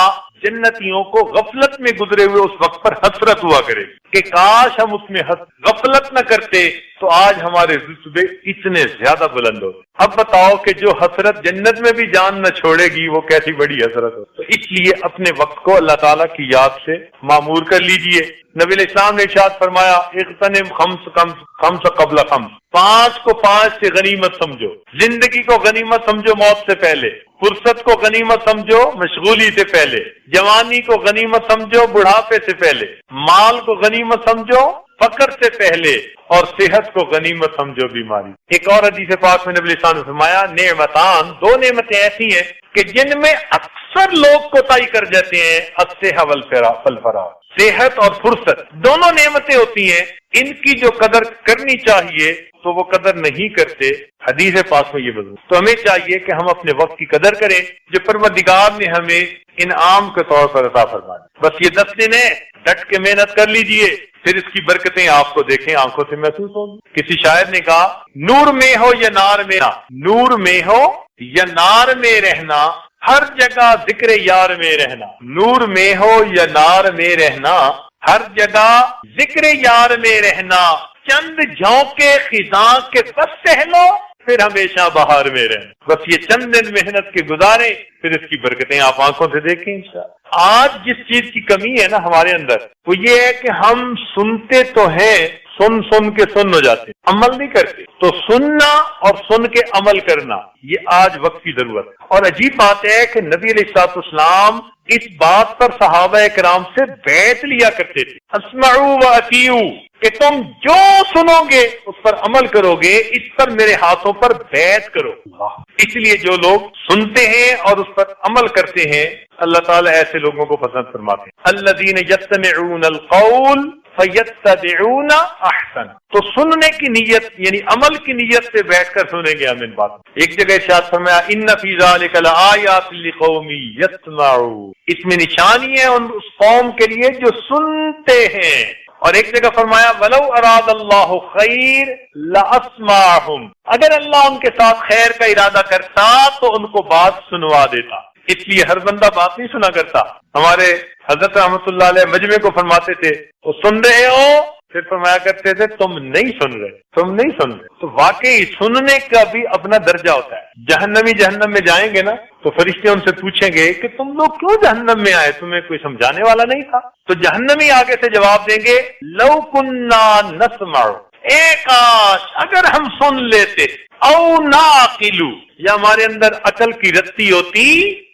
جنتیوں کو غفلت میں گزرے ہوئے اس وقت پر حسرت ہوا کرے کہ کاش ہم اس میں غفلت نہ کرتے تو آج ہمارے رتبے اتنے زیادہ بلند ہوتے. اب بتاؤ کہ جو حسرت جنت میں بھی جان نہ چھوڑے گی وہ کیسی بڑی حسرت ہو. تو اس لیے اپنے وقت کو اللہ تعالیٰ کی یاد سے معمور کر لیجئے. نبی علیہ السلام نے ارشاد فرمایا اغتنم خمس قبل خمس، 5 کو 5 سے غنیمت سمجھو. زندگی کو غنیمت سمجھو موت سے پہلے، فرصت کو غنیمت سمجھو مشغولی سے پہلے، جوانی کو غنیمت سمجھو بڑھاپے سے پہلے، مال کو غنیمت سمجھو فقر سے پہلے، اور صحت کو غنیمت سمجھو بیماری. ایک اور حدیث پاک میں نبی علیہ السلام نے فرمایا نعمتان، 2 نعمتیں ایسی ہیں کہ جن میں اکثر لوگ کوتاہی کر جاتے ہیں، الصحہ والفراغ. صحت اور فرصت دونوں نعمتیں ہوتی ہیں، ان کی جو قدر کرنی چاہیے تو وہ قدر نہیں کرتے. حدیث پاک میں یہ مضمون. تو ہمیں چاہیے کہ ہم اپنے وقت کی قدر کریں جو پروردگار نے ہمیں انعام کے طور پر عطا فرما دیں۔ بس یہ 10 دن ہے، ڈٹ کے محنت کر لیجئے، پھر اس کی برکتیں آپ کو دیکھیں آنکھوں سے محسوس ہوں۔ کسی شاعر نے کہا نور میں ہو یا نار میں، نور میں ہو یا نار میں رہنا، ہر جگہ ذکر یار میں رہنا، نور میں ہو یا نار میں رہنا، ہر جگہ ذکر یار میں رہنا، چند جھونکے خزاں کے بس سہ لو، پھر ہمیشہ بہار میں رہنا۔ بس یہ چند دن محنت کے گزارے، پھر اس کی برکتیں آپ آنکھوں سے دیکھیں انشاءاللہ۔ آج جس چیز کی کمی ہے نا ہمارے اندر، وہ یہ ہے کہ ہم سنتے تو ہیں، سن کے سن ہو جاتے، عمل نہیں کرتے۔ تو سننا اور سن کے عمل کرنا، یہ آج وقت کی ضرورت ہے۔ اور عجیب بات ہے کہ نبی علیہ الصلوۃ والسلام اس بات پر صحابہ کرام سے بیعت لیا کرتے تھے، اسمعوا واطیعوا، کہ تم جو سنو گے اس پر عمل کرو گے، اس پر میرے ہاتھوں پر بیعت کرو۔ اس لیے جو لوگ سنتے ہیں اور اس پر عمل کرتے ہیں، اللہ تعالیٰ ایسے لوگوں کو پسند فرماتے ہیں۔ الذین یستمعون القول فیتبعون احسن، تو سننے کی نیت یعنی عمل کی نیت سے بیٹھ کر سنیں گے ہم ان باتوں۔ ایک جگہ ارشاد فرمایا ان فی ذلک لآیات لقوم یسمعون، اس میں نشانی ہے اس قوم کے لیے جو سنتے ہیں۔ اور ایک جگہ فرمایا وَلَوْ أَرَادَ اللَّهُ خَيْرٍ لَأَسْمَعَهُمْ، اگر اللہ ان کے ساتھ خیر کا ارادہ کرتا تو ان کو بات سنوا دیتا۔ اس لیے ہر بندہ بات نہیں سنا کرتا۔ ہمارے حضرت رحمۃ اللہ علیہ مجمع کو فرماتے تھے وہ سن رہے ہو، پھر فرمایا کرتے تھے تم نہیں سن رہے۔ تو واقعی سننے کا بھی اپنا درجہ ہوتا ہے۔ جہنمی جہنم میں جائیں گے نا تو فرشتے ان سے پوچھیں گے کہ تم لوگ کیوں جہنم میں آئے، تمہیں کوئی سمجھانے والا نہیں تھا؟ تو جہنمی آگے سے جواب دیں گے لو کننا نسمع، اے کاش اگر ہم سن لیتے، او ناقلو، یا ہمارے اندر عقل کی رتی ہوتی،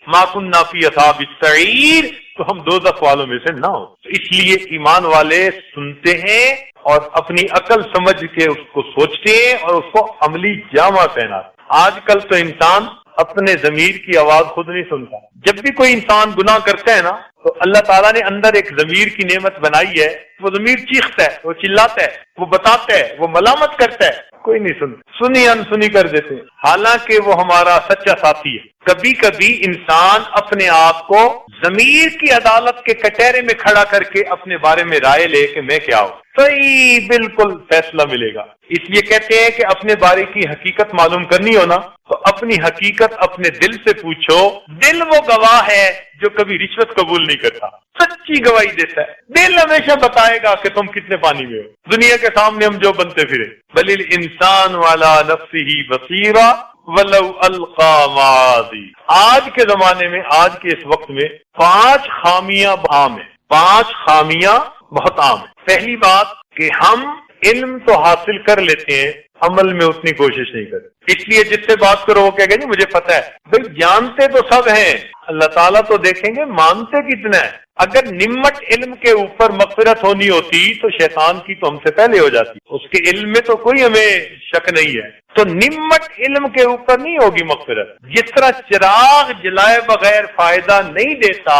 ما کننا فی اصحاب السعیر، تو ہم دوزخ والوں میں سے نہ ہو۔ اس لیے ایمان والے سنتے ہیں اور اپنی عقل سمجھ کے اس کو سوچتے ہیں اور اس کو عملی جامہ پہناتے۔ آج کل تو انسان اپنے ضمیر کی آواز خود نہیں سنتا۔ جب بھی کوئی انسان گناہ کرتا ہے نا تو اللہ تعالیٰ نے اندر ایک ضمیر کی نعمت بنائی ہے، وہ ضمیر چیختا ہے، وہ چلاتا ہے، وہ بتاتا ہے، وہ ملامت کرتا ہے، کوئی نہیں سنتا، سنی انسنی کر دیتے ہیں، حالانکہ وہ ہمارا سچا ساتھی ہے۔ کبھی کبھی انسان اپنے آپ کو ضمیر کی عدالت کے کٹہرے میں کھڑا کر کے اپنے بارے میں رائے لے کہ میں کیا ہوں، صحیح بالکل فیصلہ ملے گا۔ اس لیے کہتے ہیں کہ اپنے بارے کی حقیقت معلوم کرنی ہو نا تو اپنی حقیقت اپنے دل سے پوچھو۔ دل وہ گواہ ہے جو کبھی رشوت قبول نہیں کرتا، سچی گواہی دیتا ہے۔ دل ہمیشہ بتائے گا کہ تم کتنے پانی میں ہو۔ دنیا کے سامنے ہم جو بنتے پھرے، بل الانسان علی نفسہ بصیرہ ولو القی معاذی۔ آج کے زمانے میں، آج کے اس وقت میں 5 خامیاں عام ہیں، 5 خامیاں بہت عام ہیں۔ پہلی بات کہ ہم علم تو حاصل کر لیتے ہیں، عمل میں اتنی کوشش نہیں کرتے۔ اس لیے جس سے بات کرو وہ کہے گا جی مجھے پتہ ہے، بھئی جانتے تو سب ہیں، اللہ تعالیٰ تو دیکھیں گے مانتے کتنا ہے۔ اگر نمت علم کے اوپر مغفرت ہونی ہوتی تو شیطان کی تو ہم سے پہلے ہو جاتی، اس کے علم میں تو کوئی ہمیں شک نہیں ہے۔ تو نمت علم کے اوپر نہیں ہوگی مغفرت۔ جس طرح چراغ جلائے بغیر فائدہ نہیں دیتا،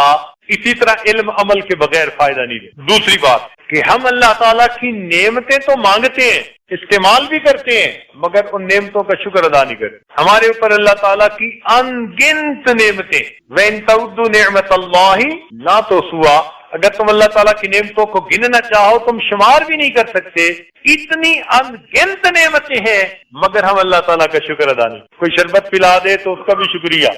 اسی طرح علم عمل کے بغیر فائدہ نہیں دیتا۔ دوسری بات کہ ہم اللہ تعالیٰ کی نعمتیں تو مانگتے ہیں، استعمال بھی کرتے ہیں، مگر ان نعمتوں کا شکر ادا نہیں کرتے۔ ہمارے اوپر اللہ تعالیٰ کی ان گنت نعمتیں، وَإِن تَعُدُّوا نِعْمَتَ اللَّهِ لَا تُحْصُوهَا، اگر تم اللہ تعالیٰ کی نعمتوں کو گننا چاہو تم شمار بھی نہیں کر سکتے۔ اتنی ان گنت نعمتیں ہیں مگر ہم اللہ تعالیٰ کا شکر ادا نہیں۔ کوئی شربت پلا دے تو اس کا بھی شکریہ،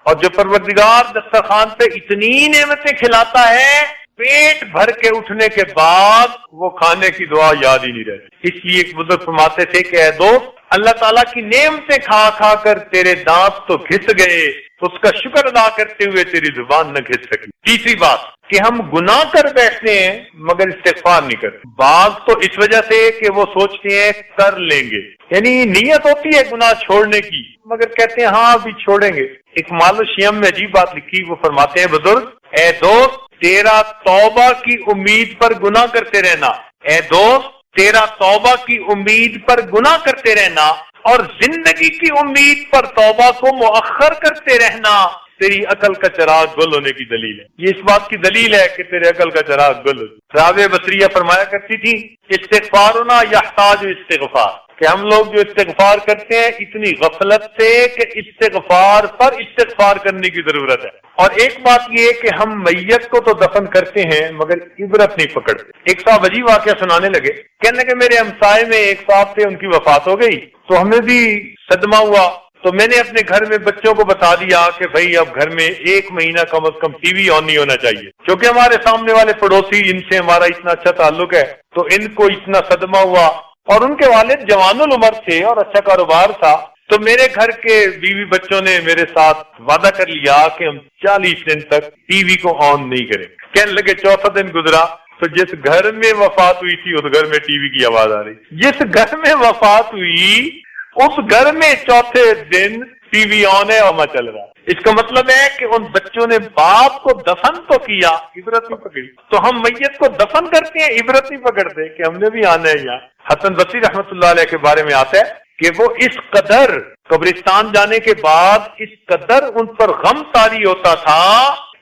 اور جو پروردگار دسترخوان پہ اتنی نعمتیں کھلاتا ہے، پیٹ بھر کے اٹھنے کے بعد وہ کھانے کی دعا یاد ہی نہیں رہتی۔ اس لیے ایک بزرگ فرماتے تھے کہ اے دوست، اللہ تعالیٰ کی نعمتیں کھا کھا کر تیرے دانت تو گھس گئے، اس کا شکر ادا کرتے ہوئے تیری زبان نہ گھس سکی۔ تیسری بات کہ ہم گناہ کر بیٹھتے ہیں مگر استغفار نہیں کرتے۔ بعض تو اس وجہ سے کہ وہ سوچتے ہیں کر لیں گے، یعنی نیت ہوتی ہے گناہ چھوڑنے کی مگر کہتے ہیں ہاں ابھی چھوڑیں گے۔ اکمال الشیام میں عجیب بات لکھی، وہ فرماتے ہیں بزرگ، اے دوست تیرا توبہ کی امید پر گناہ کرتے رہنا، اے دوست تیرا توبہ کی امید پر گناہ کرتے رہنا اور زندگی کی امید پر توبہ کو مؤخر کرتے رہنا تیری عقل کا چراغ گل ہونے کی دلیل ہے۔ یہ اس بات کی دلیل ہے کہ تیرے عقل کا چراغ گل ہو۔ رابعہ بصریہ فرمایا کرتی تھی استغفارنا یحتاج استغفار، کہ ہم لوگ جو استغفار کرتے ہیں اتنی غفلت سے کہ استغفار پر استغفار کرنے کی ضرورت ہے. اور ایک بات یہ کہ ہم میت کو تو دفن کرتے ہیں مگر عبرت نہیں پکڑتے. ایک صاحب عجیب واقعہ سنانے لگے، کہنے کہ میرے ہمسائے میں ایک صاحب تھے، ان کی وفات ہو گئی تو ہمیں بھی صدمہ ہوا. تو میں نے اپنے گھر میں بچوں کو بتا دیا کہ بھائی اب گھر میں 1 مہینہ کم از کم ٹی وی آن نہیں ہونا چاہیے، کیونکہ ہمارے سامنے والے پڑوسی ان سے ہمارا اتنا اچھا تعلق ہے. تو ان کو اتنا صدمہ ہوا، اور ان کے والد جوان العمر تھے اور اچھا کاروبار تھا. تو میرے گھر کے بیوی بچوں نے میرے ساتھ وعدہ کر لیا کہ ہم 40 دن تک ٹی وی کو آن نہیں کریں. کہنے لگے چوتھا دن گزرا تو جس گھر میں وفات ہوئی تھی اس گھر میں ٹی وی کی آواز آ رہی. جس گھر میں وفات ہوئی اس گھر میں چوتھے دن ٹی وی آن ہے اور چل رہا ہے. اس کا مطلب ہے کہ ان بچوں نے باپ کو دفن تو کیا، عبرت نہیں پکڑی. تو ہم میت کو دفن کرتے ہیں، عبرت نہیں پکڑتے کہ ہم نے بھی آنا ہے. یہاں حسن بصری رحمۃ اللہ علیہ کے بارے میں آتا ہے کہ وہ اس قدر قبرستان جانے کے بعد اس قدر ان پر غم طاری ہوتا تھا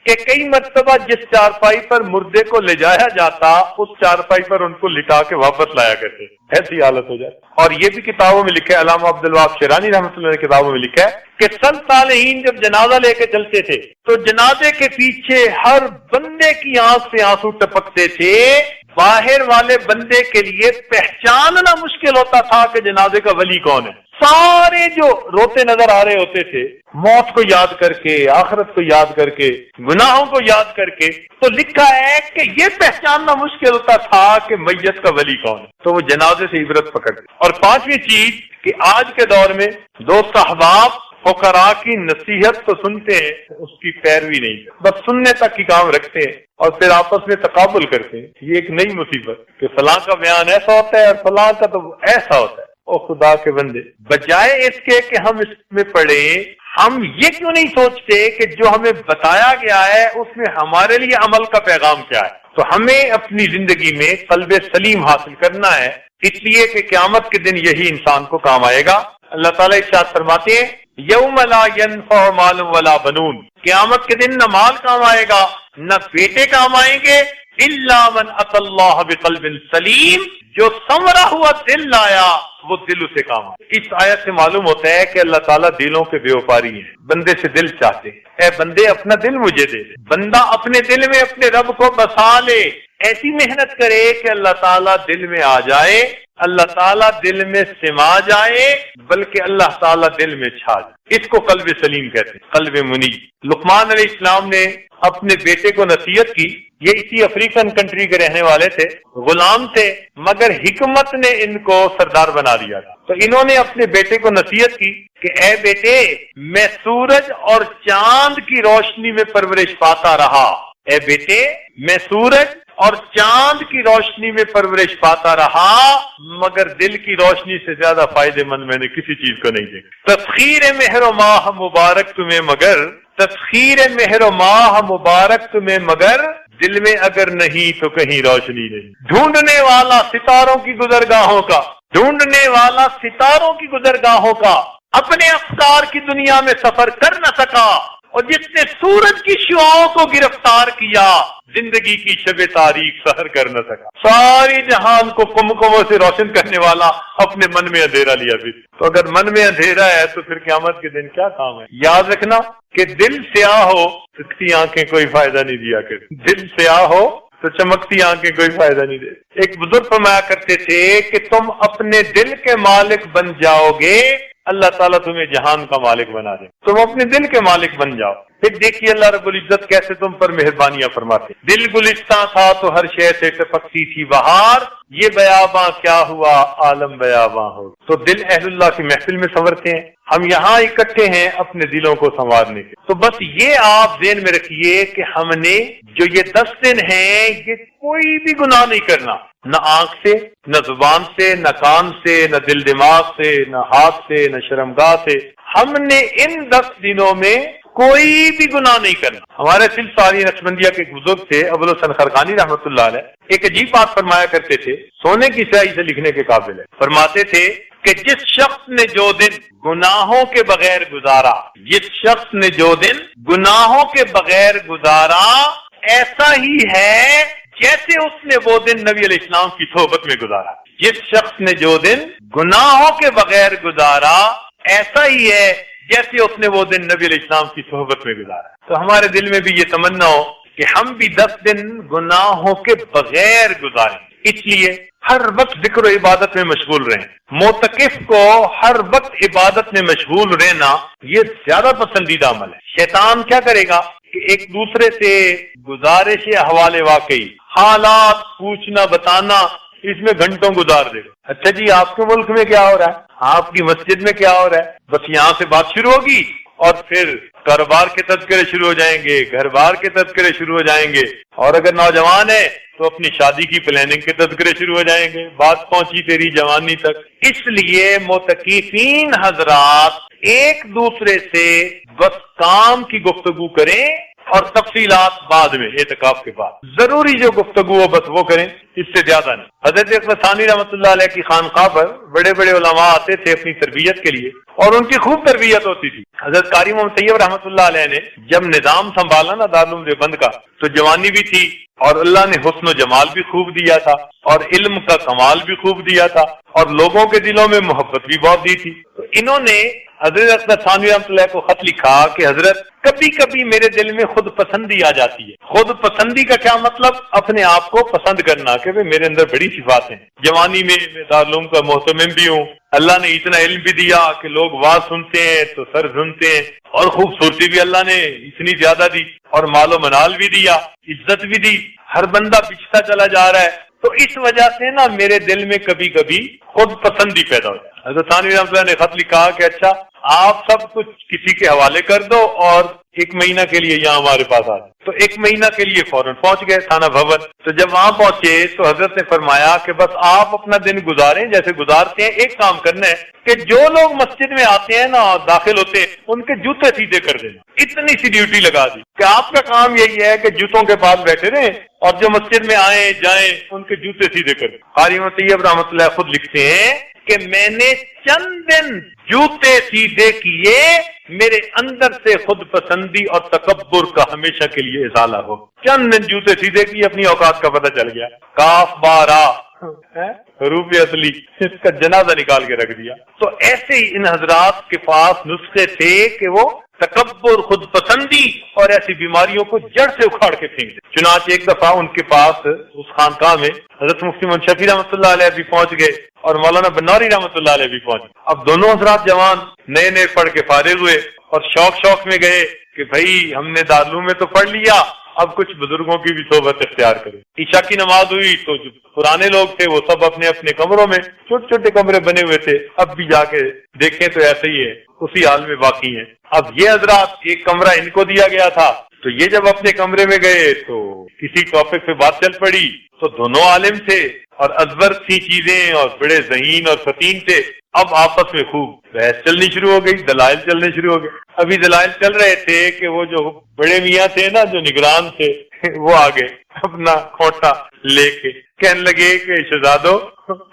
کہ کئی مرتبہ جس چارپائی پر مردے کو لے جایا جاتا اس چارپائی پر ان کو لٹا کے واپس لایا کرتے، ایسی حالت ہو جائے. اور یہ بھی کتابوں میں لکھا ہے، علامہ عبدالوہاب شیرانی رحمۃ اللہ نے کتابوں میں لکھا ہے کہ سلف صالحین جب جنازہ لے کے چلتے تھے تو جنازے کے پیچھے ہر بندے کی آنکھ سے آنسو ٹپکتے تھے. باہر والے بندے کے لیے پہچاننا مشکل ہوتا تھا کہ جنازے کا ولی کون ہے. سارے جو روتے نظر آ رہے ہوتے تھے موت کو یاد کر کے، آخرت کو یاد کر کے، گناہوں کو یاد کر کے. تو لکھا ہے کہ یہ پہچاننا مشکل ہوتا تھا کہ میت کا ولی کون ہے. تو وہ جنازے سے عبرت پکڑتے. اور 5ویں چیز کہ آج کے دور میں دوست احباب فقراء کی نصیحت تو سنتے ہیں، اس کی پیروی نہیں، بس سننے تک کی کام رکھتے ہیں اور پھر آپس میں تقابل کرتے ہیں. یہ ایک نئی مصیبت کہ فلاں کا بیان ایسا ہوتا ہے اور فلاں کا تو ایسا ہوتا ہے. او خدا کے بندے، بجائے اس کے کہ ہم اس میں پڑھیں، ہم یہ کیوں نہیں سوچتے کہ جو ہمیں بتایا گیا ہے اس میں ہمارے لیے عمل کا پیغام کیا ہے. تو ہمیں اپنی زندگی میں قلب سلیم حاصل کرنا ہے، اس لیے کہ قیامت کے دن یہی انسان کو کام آئے گا. اللہ تعالیٰ ارشاد فرماتے ہیں یوم لا ينفع مال ولا بنون، قیامت کے دن نہ مال کام آئے گا نہ بیٹے کام آئیں گے، الا من اتى اللہ بقلب سلیم، جو سنورا ہوا دل لایا وہ دل اسے کام آئے. اس آیت سے معلوم ہوتا ہے کہ اللہ تعالیٰ دلوں کے بیوپاری ہیں، بندے سے دل چاہتے ہیں. اے بندے اپنا دل مجھے دے دے. بندہ اپنے دل میں اپنے رب کو بسا لے، ایسی محنت کرے کہ اللہ تعالیٰ دل میں آ جائے، اللہ تعالیٰ دل میں سما جائے، بلکہ اللہ تعالیٰ دل میں چھا جائے. اس کو قلب سلیم کہتے ہیں، قلب منیب. لقمان علیہ السلام نے اپنے بیٹے کو نصیحت کی. یہ اسی افریقن کنٹری کے رہنے والے تھے، غلام تھے، مگر حکمت نے ان کو سردار بنا دیا تھا. تو انہوں نے اپنے بیٹے کو نصیحت کی کہ اے بیٹے، میں سورج اور چاند کی روشنی میں پرورش پاتا رہا. اے بیٹے، میں سورج اور چاند کی روشنی میں پرورش پاتا رہا، مگر دل کی روشنی سے زیادہ فائدے مند میں نے کسی چیز کو نہیں دیکھا. تسخیر مہر و ماہ مبارک تمہیں مگر، تسخیر مہر و ماہ مبارک تمہیں مگر، دل میں اگر نہیں تو کہیں روشنی نہیں. ڈھونڈنے والا ستاروں کی گزرگاہوں کا، ڈھونڈنے والا ستاروں کی گزرگاہوں کا اپنے افکار کی دنیا میں سفر کر نہ سکا، اور جس نے سورج کی شعاؤں کو گرفتار کیا زندگی کی شب تاریخ سحر کر نہ سکا. ساری جہان کو کمکموں سے روشن کرنے والا اپنے من میں اندھیرا لیا بھی. تو اگر من میں اندھیرا ہے تو پھر قیامت کے دن کیا کام ہے. یاد رکھنا کہ دل سیاہ ہو چمکتی آنکھیں کوئی فائدہ نہیں دیا کرتی. دل سیاہ ہو تو چمکتی آنکھیں کوئی فائدہ نہیں دے. ایک بزرگ فرمایا کرتے تھے کہ تم اپنے دل کے مالک بن جاؤ گے، اللہ تعالیٰ تمہیں جہان کا مالک بنا دے. تم اپنے دل کے مالک بن جاؤ. پھر دیکھیے اللہ رب العزت کیسے تم پر مہربانیاں فرماتے. دل گلستہ تھا تو ہر شے سے ٹپکتی تھی بہار، یہ بیاباں کیا ہوا عالم بیاباں ہو. تو دل اہل اللہ کی محفل میں سنورتے ہیں. ہم یہاں اکٹھے ہیں اپنے دلوں کو سنوارنے کے. تو بس یہ آپ ذہن میں رکھیے کہ ہم نے جو یہ 10 دن ہیں یہ کوئی بھی گناہ نہیں کرنا، نہ آنکھ سے، نہ زبان سے، نہ کان سے، نہ دل دماغ سے، نہ ہاتھ سے، نہ شرمگاہ سے. ہم نے ان 10 دنوں میں کوئی بھی گناہ نہیں کرنا. ہمارے سلسلہ نقشبندیہ کے ایک بزرگ تھے ابوالحسن خرقانی رحمۃ اللہ علیہ، ایک عجیب بات فرمایا کرتے تھے، سونے کی سیاہی سے لکھنے کے قابل ہے. فرماتے تھے کہ جس شخص نے جو دن گناہوں کے بغیر گزارا، جس شخص نے جو دن گناہوں کے بغیر گزارا، ایسا ہی ہے جیسے اس نے وہ دن نبی علیہ السلام کی صحبت میں گزارا. جس شخص نے جو دن گناہوں کے بغیر گزارا ایسا ہی ہے جیسے اس نے وہ دن نبی علیہ السلام کی صحبت میں گزارا۔ تو ہمارے دل میں بھی یہ تمنا ہو کہ ہم بھی 10 دن گناہوں کے بغیر گزاریں، اس لیے ہر وقت ذکر و عبادت میں مشغول رہیں۔ معتکف کو ہر وقت عبادت میں مشغول رہنا یہ زیادہ پسندیدہ عمل ہے۔ شیطان کیا کرے گا کہ ایک دوسرے سے گزارش احوال واقعی، حالات پوچھنا بتانا، اس میں گھنٹوں گزار دے گا۔ اچھا جی آپ کے ملک میں کیا ہو رہا ہے، آپ کی مسجد میں کیا ہو رہا ہے، بس یہاں سے بات شروع ہوگی اور پھر کاروبار کے تذکرے شروع ہو جائیں گے، گھر بار کے تذکرے شروع ہو جائیں گے، اور اگر نوجوان ہے تو اپنی شادی کی پلاننگ کے تذکرے شروع ہو جائیں گے، بات پہنچی تیری جوانی تک۔ اس لیے معتکفین حضرات ایک دوسرے سے بس کام کی گفتگو کریں اور تفصیلات بعد میں، اعتکاف کے بعد ضروری جو گفتگو ہو بس وہ کریں، اس سے زیادہ نہیں۔ حضرت اقبال ثانی رحمۃ اللہ علیہ کی خانقاہ پر بڑے بڑے علماء آتے تھے اپنی تربیت کے لیے، اور ان کی خوب تربیت ہوتی تھی۔ حضرت قاری محمد طیب رحمۃ اللہ علیہ نے جب نظام سنبھالا نا دارالعلوم دیوبند کا، تو جوانی بھی تھی اور اللہ نے حسن و جمال بھی خوب دیا تھا اور علم کا کمال بھی خوب دیا تھا اور لوگوں کے دلوں میں محبت بھی بہت دی تھی۔ تو انہوں نے حضرت اقبال ثانوی رحمۃ اللہ کو خط لکھا کہ حضرت کبھی کبھی میرے دل میں خود پسندی آ جاتی ہے۔ خود پسندی کا کیا مطلب؟ اپنے آپ کو پسند کرنا کہ میرے اندر بڑی صفات ہیں، جوانی میں دارالعلوم کا محتمم بھی ہوں، اللہ نے اتنا علم بھی دیا کہ لوگ واز سنتے ہیں تو سر سنتے ہیں، اور خوبصورتی بھی اللہ نے اتنی زیادہ دی، اور مال و منال بھی دیا، عزت بھی دی، ہر بندہ بچتا چلا جا رہا ہے۔ تو اس وجہ سے نا میرے دل میں کبھی کبھی خود پسندی پیدا ہو جائے۔ حضرت ثانوی رحمۃ اللہ نے خط لکھا کہ اچھا آپ سب کچھ کسی کے حوالے کر دو اور 1 مہینہ کے لیے یہاں ہمارے پاس آ جائے۔ تو 1 مہینہ کے لیے فوراً پہنچ گئے تھانہ بھون۔ تو جب وہاں پہنچے تو حضرت نے فرمایا کہ بس آپ اپنا دن گزاریں جیسے گزارتے ہیں، ایک کام کرنا ہے کہ جو لوگ مسجد میں آتے ہیں نا داخل ہوتے ہیں ان کے جوتے سیدھے کر دینا۔ اتنی سی ڈیوٹی لگا دی کہ آپ کا کام یہی ہے کہ جوتوں کے پاس بیٹھے رہیں اور جو مسجد میں آئیں جائیں ان کے جوتے سیدھے کر دیں۔ قاری محمد طیب رحمۃ اللہ خود لکھتے ہیں کہ میں نے چند دن جوتے سیدھے کیے، میرے اندر سے خود پسندی اور تکبر کا ہمیشہ کے لیے ازالہ ہو۔ چند دن جوتے سیدھے کیے، اپنی اوقات کا پتہ چل گیا۔ کاف بارا حروف اصلی اس کا جنازہ نکال کے رکھ دیا۔ تو ایسے ہی ان حضرات کے پاس نسخے تھے کہ وہ تکبر، خود پسندی اور ایسی بیماریوں کو جڑ سے اکھاڑ کے پھینک دے۔ چنانچہ ایک دفعہ ان کے پاس اس خانقاہ میں حضرت مفتی محمد شفیع رحمۃ اللہ علیہ بھی پہنچ گئے اور مولانا بنوری رحمۃ اللہ علیہ بھی پہنچ گئے۔ اب دونوں حضرات جوان نئے نئے پڑھ کے فارغ ہوئے اور شوق میں گئے کہ بھائی ہم نے دارالعلوم میں تو پڑھ لیا، اب کچھ بزرگوں کی بھی صحبت اختیار کریں۔ عشاء کی نماز ہوئی تو جو پرانے لوگ تھے وہ سب اپنے اپنے کمروں میں، چھوٹے چھوٹے کمرے بنے ہوئے تھے، اب بھی جا کے دیکھیں تو ایسے ہی ہے، اسی حال میں باقی ہیں۔ اب یہ حضرات ایک کمرہ ان کو دیا گیا تھا، تو یہ جب اپنے کمرے میں گئے تو کسی ٹاپک پہ بات چل پڑی، تو دونوں عالم تھے اور ازبر تھی چیزیں اور بڑے ذہین اور فتین تھے۔ اب آپس میں خوب بحث چلنی شروع ہو گئی، دلائل چلنے شروع ہو گئے۔ ابھی دلائل چل رہے تھے کہ وہ جو بڑے میاں تھے نا، جو نگران تھے، وہ آگے اپنا کھوٹا لے کے کہنے لگے کہ شہزادو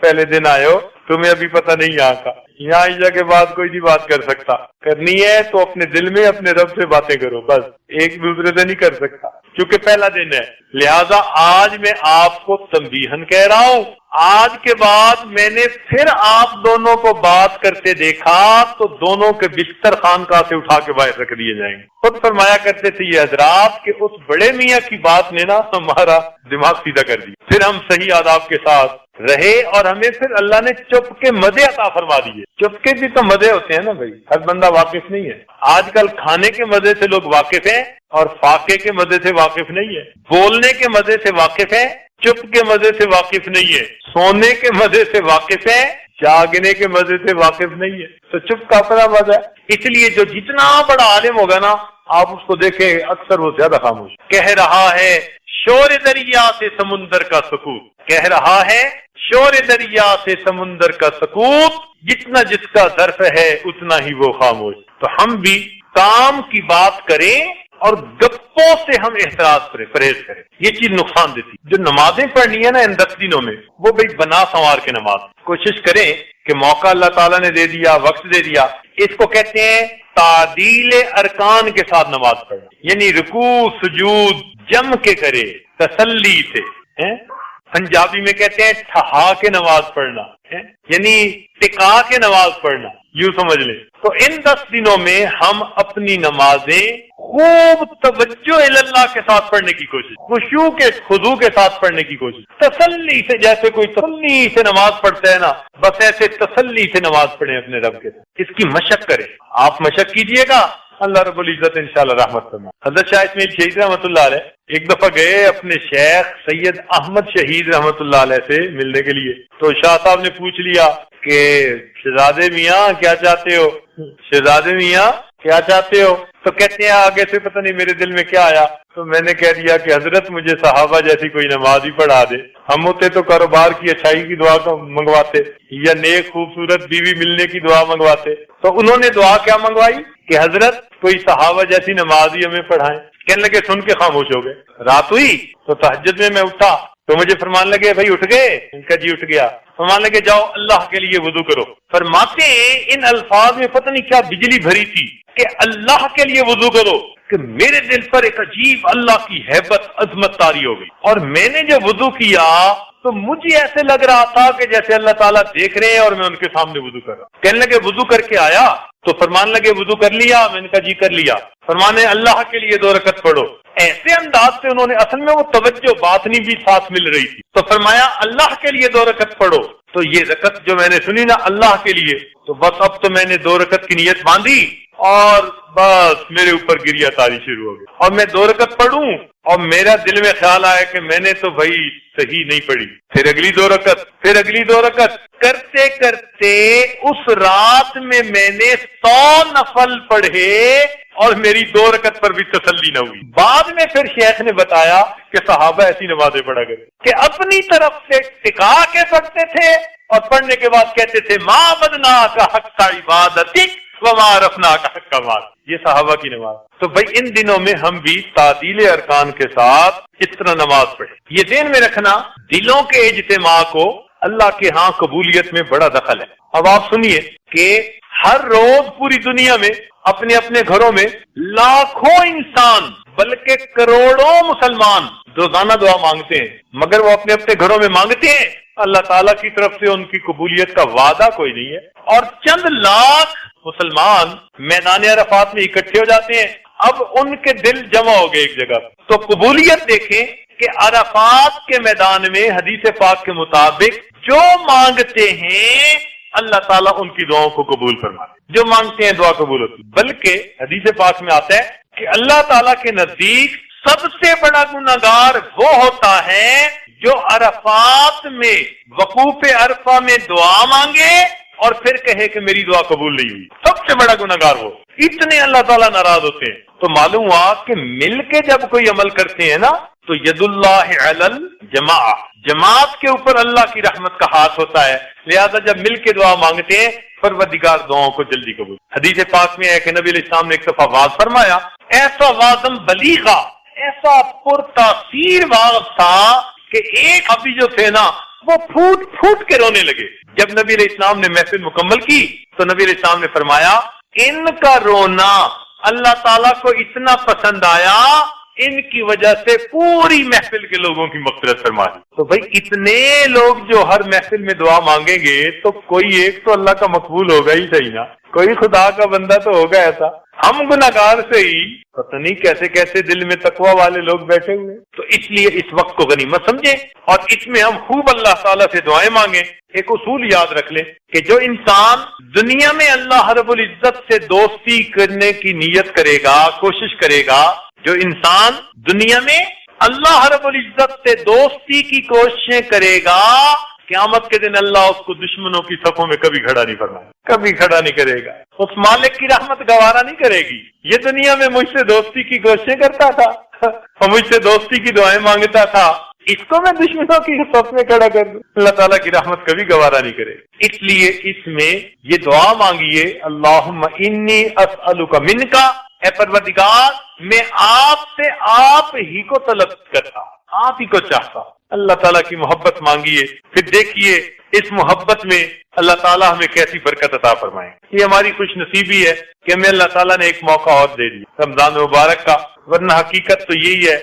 پہلے دن آئے ہو، تمہیں ابھی پتہ نہیں یہاں کا، یہاں عشاء کے بعد کوئی نہیں بات کر سکتا، کرنی ہے تو اپنے دل میں اپنے رب سے باتیں کرو، بس ایک دوسرے سے نہیں کر سکتا، کیونکہ پہلا دن ہے۔ لہذا آج میں آپ کو تنبیہن کہہ رہا ہوں، آج کے بعد میں نے پھر آپ دونوں کو بات کرتے دیکھا تو دونوں کے بستر خانقاہ سے اٹھا کے باہر رکھ دیے جائیں گے۔ خود فرمایا کرتے تھے یہ حضرات کہ اس بڑے میاں کی بات نے نا ہمارا دماغ سیدھا کر دیا، پھر ہم صحیح آداب کے ساتھ رہے اور ہمیں پھر اللہ نے چپ کے مزے عطا فرما دیے۔ چپ کے بھی تو مزے ہوتے ہیں نا بھائی، ہر بندہ واقف نہیں ہے۔ آج کل کھانے کے مزے سے لوگ واقف ہیں اور فاقے کے مزے سے واقف نہیں ہے، بولنے کے مزے سے واقف ہیں، چپ کے مزے سے واقف نہیں ہے، سونے کے مزے سے واقف ہے، جاگنے کے مزے سے واقف نہیں ہے۔ تو چپ کا اپنا مزہ ہے۔ اس لیے جو جتنا بڑا عالم ہوگا نا، آپ اس کو دیکھیں اکثر وہ زیادہ خاموش کہہ رہا ہے شور دریا سے سمندر کا سکوت، کہہ رہا ہے شور دریا سے سمندر کا سکوت، جتنا جس کا ظرف ہے اتنا ہی وہ خاموش۔ تو ہم بھی کام کی بات کریں اور گپوں سے ہم احتراز کریں، پرہیز کریں، یہ چیز نقصان دیتی۔ جو نمازیں پڑھنی ہے نا ان 10 دنوں میں، وہ بھائی بنا سنوار کے نماز کوشش کریں کہ موقع اللہ تعالیٰ نے دے دیا، وقت دے دیا، اس کو کہتے ہیں تعدیل ارکان کے ساتھ نماز پڑھنا، یعنی رکوع سجود جم کے کرے، تسلی سے۔ پنجابی میں کہتے ہیں ٹھہا کے نماز پڑھنا، یعنی ٹکا کے نماز پڑھنا، یوں سمجھ لیں۔ تو ان 10 دنوں میں ہم اپنی نمازیں خوب توجہ اللہ کے ساتھ پڑھنے کی کوشش، خشوع کے خضوع کے ساتھ پڑھنے کی کوشش، تسلی سے، جیسے کوئی تسلی سے نماز پڑھتا ہے نا، بس ایسے تسلی سے نماز پڑھیں اپنے رب کے ساتھ۔ اس کی مشق کریں، آپ مشق کیجئے گا، اللہ رب العزت انشاءاللہ رحمت فرمائے۔ حضرت شاہ اسماعیل شہید رحمۃ اللہ علیہ ایک دفعہ گئے اپنے شیخ سید احمد شہید رحمۃ اللہ علیہ سے ملنے کے لیے، تو شاہ صاحب نے پوچھ لیا کہ شہزادے میاں کیا چاہتے ہو، شہزادے میاں کیا چاہتے ہو؟ تو کہتے ہیں آگے سے پتہ نہیں میرے دل میں کیا آیا، تو میں نے کہہ دیا کہ حضرت مجھے صحابہ جیسی کوئی نماز ہی پڑھا دے، ہم ہوتے تو کاروبار کی اچھائی کی دعا منگواتے یا نیک خوبصورت بیوی ملنے کی دعا منگواتے۔ تو انہوں نے دعا کیا منگوائی کہ حضرت کوئی صحابہ جیسی نماز ہی ہمیں پڑھائیں۔ کہنے لگے، سن کے خاموش ہو گئے۔ رات ہوئی تو تہجد میں اٹھا تو مجھے فرمان لگے، بھائی اٹھ گئے؟ ان کا جی اٹھ گیا۔ فرمان لگے، جاؤ اللہ کے لیے وضو کرو۔ فرماتے ہیں ان الفاظ میں پتہ نہیں کیا بجلی بھری تھی کہ اللہ کے لیے وضو کرو، کہ میرے دل پر ایک عجیب اللہ کی ہیبت عظمت طاری ہو گئی، اور میں نے جو وضو کیا تو مجھے ایسے لگ رہا تھا کہ جیسے اللہ تعالیٰ دیکھ رہے ہیں اور میں ان کے سامنے وضو کر رہا ہوں۔ کہنے لگے وضو کر کے آیا؟ تو فرمان لگے وضو کر لیا؟ میں نے کہا جی کر لیا۔ فرمانے اللہ کے لیے 2 رکعت پڑھو۔ ایسے انداز سے انہوں نے، اصل میں وہ توجہ باطنی بھی ساتھ مل رہی تھی، تو فرمایا اللہ کے لیے 2 رکعت پڑھو۔ تو یہ رکعت جو میں نے سنی نا اللہ کے لیے، تو بس اب تو میں نے 2 رکعت کی نیت باندھی اور بس میرے اوپر گریہ تاری شروع ہو گئی، اور میں 2 رکعت پڑھوں اور میرا دل میں خیال آیا کہ میں نے تو بھائی صحیح نہیں پڑھی، پھر اگلی 2 رکعت، پھر اگلی 2 رکعت، کرتے کرتے اس رات میں نے 100 نفل پڑھے اور میری 2 رکعت پر بھی تسلی نہ ہوئی۔ بعد میں پھر شیخ نے بتایا کہ صحابہ ایسی نمازیں پڑھا کرتے کہ اپنی طرف سے ٹکا کے پڑھتے تھے اور پڑھنے کے بعد کہتے تھے ما بدنا کا حق کا عبادتک وما رفنا کا حق کا مال۔ یہ صحابہ کی نماز۔ تو بھائی ان دنوں میں ہم بھی تعدیل ارکان کے ساتھ اس طرح نماز پڑھیں۔ یہ ذہن میں رکھنا، دلوں کے اجتماع کو اللہ کے ہاں قبولیت میں بڑا دخل ہے۔ اب آپ سنیے کہ ہر روز پوری دنیا میں اپنے اپنے گھروں میں لاکھوں انسان بلکہ کروڑوں مسلمان روزانہ دعا مانگتے ہیں، مگر وہ اپنے اپنے گھروں میں مانگتے ہیں، اللہ تعالیٰ کی طرف سے ان کی قبولیت کا وعدہ کوئی نہیں ہے۔ اور چند لاکھ مسلمان میدان عرفات میں اکٹھے ہو جاتے ہیں، اب ان کے دل جمع ہو گئے ایک جگہ۔ تو قبولیت دیکھیں کہ عرفات کے میدان میں حدیث پاک کے مطابق جو مانگتے ہیں اللہ تعالیٰ ان کی دعاؤں کو قبول فرماتے ہیں، جو مانگتے ہیں دعا قبول ہوتی ہے۔ بلکہ حدیث پاک میں آتا ہے کہ اللہ تعالیٰ کے نزدیک سب سے بڑا گناہگار وہ ہوتا ہے جو عرفات میں وقوف عرفہ میں دعا مانگے اور پھر کہے کہ میری دعا قبول نہیں ہوئی۔ سب سے بڑا گناہگار وہ، اتنے اللہ تعالیٰ ناراض ہوتے ہیں۔ تو معلوم ہوا کہ مل کے جب کوئی عمل کرتے ہیں نا تو ید اللہ علی الجماع، جماعت کے اوپر اللہ کی رحمت کا ہاتھ ہوتا ہے۔ لہذا جب مل کے دعا مانگتے ہیں پروردگار دعاؤں کو جلدی قبول۔ حدیث پاک میں ہے کہ نبی علیہ السلام نے ایک دفعہ واز فرمایا، ایسا وازم بلیغا، ایسا پرتاثیر واز تھا کہ ایک ابھی جو تھے نا وہ پھوٹ پھوٹ کے رونے لگے۔ جب نبی علیہ السلام نے محفل مکمل کی تو نبی علیہ السلام نے فرمایا ان کا رونا اللہ تعالیٰ کو اتنا پسند آیا، ان کی وجہ سے پوری محفل کے لوگوں کی مغفرت فرما دی۔ تو بھائی اتنے لوگ جو ہر محفل میں دعا مانگیں گے تو کوئی ایک تو اللہ کا مقبول ہوگا ہی صحیح نا، کوئی خدا کا بندہ تو ہوگا ایسا۔ ہم گناہگار سے ہی پتہ نہیں کیسے کیسے دل میں تقویٰ والے لوگ بیٹھے ہوئے۔ تو اس لیے اس وقت کو غنیمت سمجھیں اور اس میں ہم خوب اللہ تعالیٰ سے دعائیں مانگیں۔ ایک اصول یاد رکھ لیں کہ جو انسان دنیا میں اللہ رب العزت سے دوستی کرنے کی نیت کرے گا، کوشش کرے گا، جو انسان دنیا میں اللہ رب العزت سے دوستی کی کوششیں کرے گا، قیامت کے دن اللہ اس کو دشمنوں کی صفوں میں کبھی کھڑا نہیں فرمائے، کبھی کھڑا نہیں کرے گا۔ اس مالک کی رحمت گوارا نہیں کرے گی۔ یہ دنیا میں مجھ سے دوستی کی کوششیں کرتا تھا اور مجھ سے دوستی کی دعائیں مانگتا تھا، اس کو میں دشمنوں کی صف میں کھڑا کر دوں، اللہ تعالیٰ کی رحمت کبھی گوارا نہیں کرے۔ اس لیے اس میں یہ دعا مانگیے، اللہم انی اسألک منکا، اے پروردگار میں آپ سے آپ ہی کو طلب کرتا، آپ ہی کو چاہتا۔ اللہ تعالیٰ کی محبت مانگیے، پھر دیکھیے اس محبت میں اللہ تعالیٰ ہمیں کیسی برکت عطا فرمائیں۔ یہ ہماری خوش نصیبی ہے کہ ہمیں اللہ تعالیٰ نے ایک موقع اور دے دیا رمضان مبارک کا، ورنہ حقیقت تو یہی ہے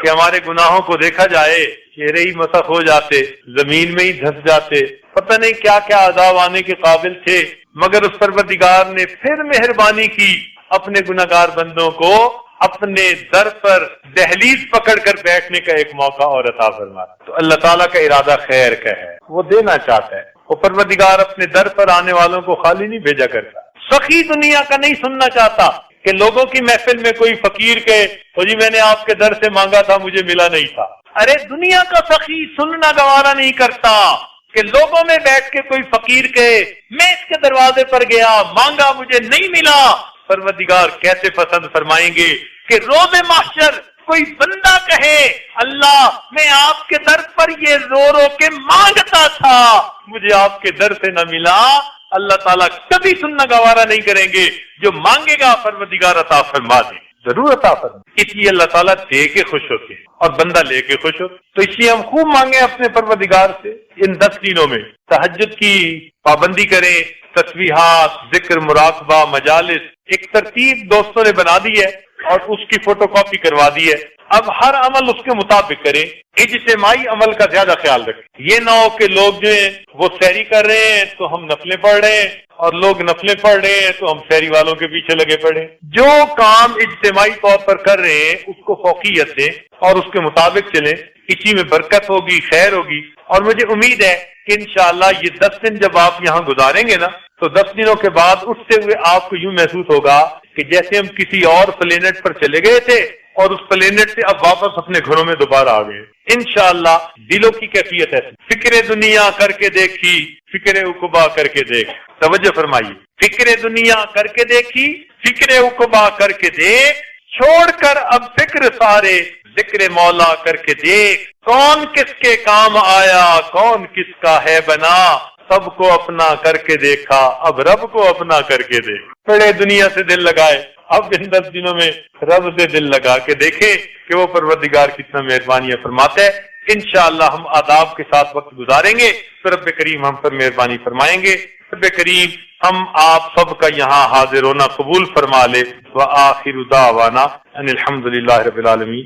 کہ ہمارے گناہوں کو دیکھا جائے، چہرے ہی مسخ ہو جاتے، زمین میں ہی دھس جاتے، پتہ نہیں کیا کیا عذاب آنے کے قابل تھے، مگر اس پروردگار نے پھر مہربانی کی، اپنے گناہگار بندوں کو اپنے در پر دہلیز پکڑ کر بیٹھنے کا ایک موقع اور عطا فرمایا۔ تو اللہ تعالیٰ کا ارادہ خیر کا ہے، وہ دینا چاہتا ہے۔ وہ پروردگار اپنے در پر آنے والوں کو خالی نہیں بھیجا کرتا، سخی دنیا کا نہیں سننا چاہتا کہ لوگوں کی محفل میں کوئی فقیر کہے تو جی میں نے آپ کے در سے مانگا تھا مجھے ملا نہیں تھا۔ ارے دنیا کا سخی سننا گوارا نہیں کرتا کہ لوگوں میں بیٹھ کے کوئی فقیر کہے میں اس کے دروازے پر گیا مانگا مجھے نہیں ملا۔ پروردگار کیسے پسند فرمائیں گے کہ روز محشر کوئی بندہ کہے اللہ میں آپ کے در پر یہ رو رو کے مانگتا تھا مجھے آپ کے در سے نہ ملا۔ اللہ تعالیٰ کبھی سننا گوارا نہیں کریں گے، جو مانگے گا پروردگار عطا فرما دے، ضرور عطا فرما۔ اس لیے اللہ تعالیٰ دے کے خوش ہوتے اور بندہ لے کے خوش ہوتے، تو اس لیے ہم خوب مانگیں اپنے پروردگار سے۔ ان 10 دنوں میں تہجد کی پابندی کریں، تسبیحات، ذکر، مراقبہ، مجالس، ایک ترتیب دوستوں نے بنا دی ہے اور اس کی فوٹو کاپی کروا دی ہے۔ اب ہر عمل اس کے مطابق کریں، اجتماعی عمل کا زیادہ خیال رکھیں۔ یہ نہ ہو کہ لوگ جو ہیں وہ سحری کر رہے ہیں تو ہم نفلیں پڑھ رہے ہیں، اور لوگ نفلیں پڑھ رہے ہیں تو ہم سحری والوں کے پیچھے لگے پڑے۔ جو کام اجتماعی طور پر کر رہے ہیں اس کو فوقیت دیں اور اس کے مطابق چلیں، اسی میں برکت ہوگی، خیر ہوگی۔ اور مجھے امید ہے کہ انشاءاللہ یہ 10 دن جب آپ یہاں گزاریں گے نا تو 10 دنوں کے بعد اٹھتے ہوئے آپ کو یوں محسوس ہوگا کہ جیسے ہم کسی اور پلینٹ پر چلے گئے تھے اور اس پلینٹ سے اب واپس اپنے گھروں میں دوبارہ آ گئے۔ انشاءاللہ دلوں کی کیفیت ہے، فکر دنیا کر کے دیکھی، فکر عقبہ کر کے دیکھ۔ توجہ فرمائیے، فکر دنیا کر کے دیکھی، فکر عقبہ کر کے دیکھ، چھوڑ کر اب فکر سارے ذکر مولا کر کے دیکھ۔ کون کس کے کام آیا، کون کس کا ہے بنا، سب کو اپنا کر کے دیکھا، اب رب کو اپنا کر کے دیکھ۔ بڑے دنیا سے دل لگائے، اب ان 10 دنوں میں رب سے دل لگا کے دیکھیں کہ وہ پروردگار کتنا مہربانی فرماتا ہے۔ انشاءاللہ ہم آداب کے ساتھ وقت گزاریں گے تو رب کریم ہم پر مہربانی فرمائیں گے۔ رب کریم ہم آپ سب کا یہاں حاضر ہونا قبول فرما لے۔ وآخر دعوانا ان الحمدللہ رب العالمین۔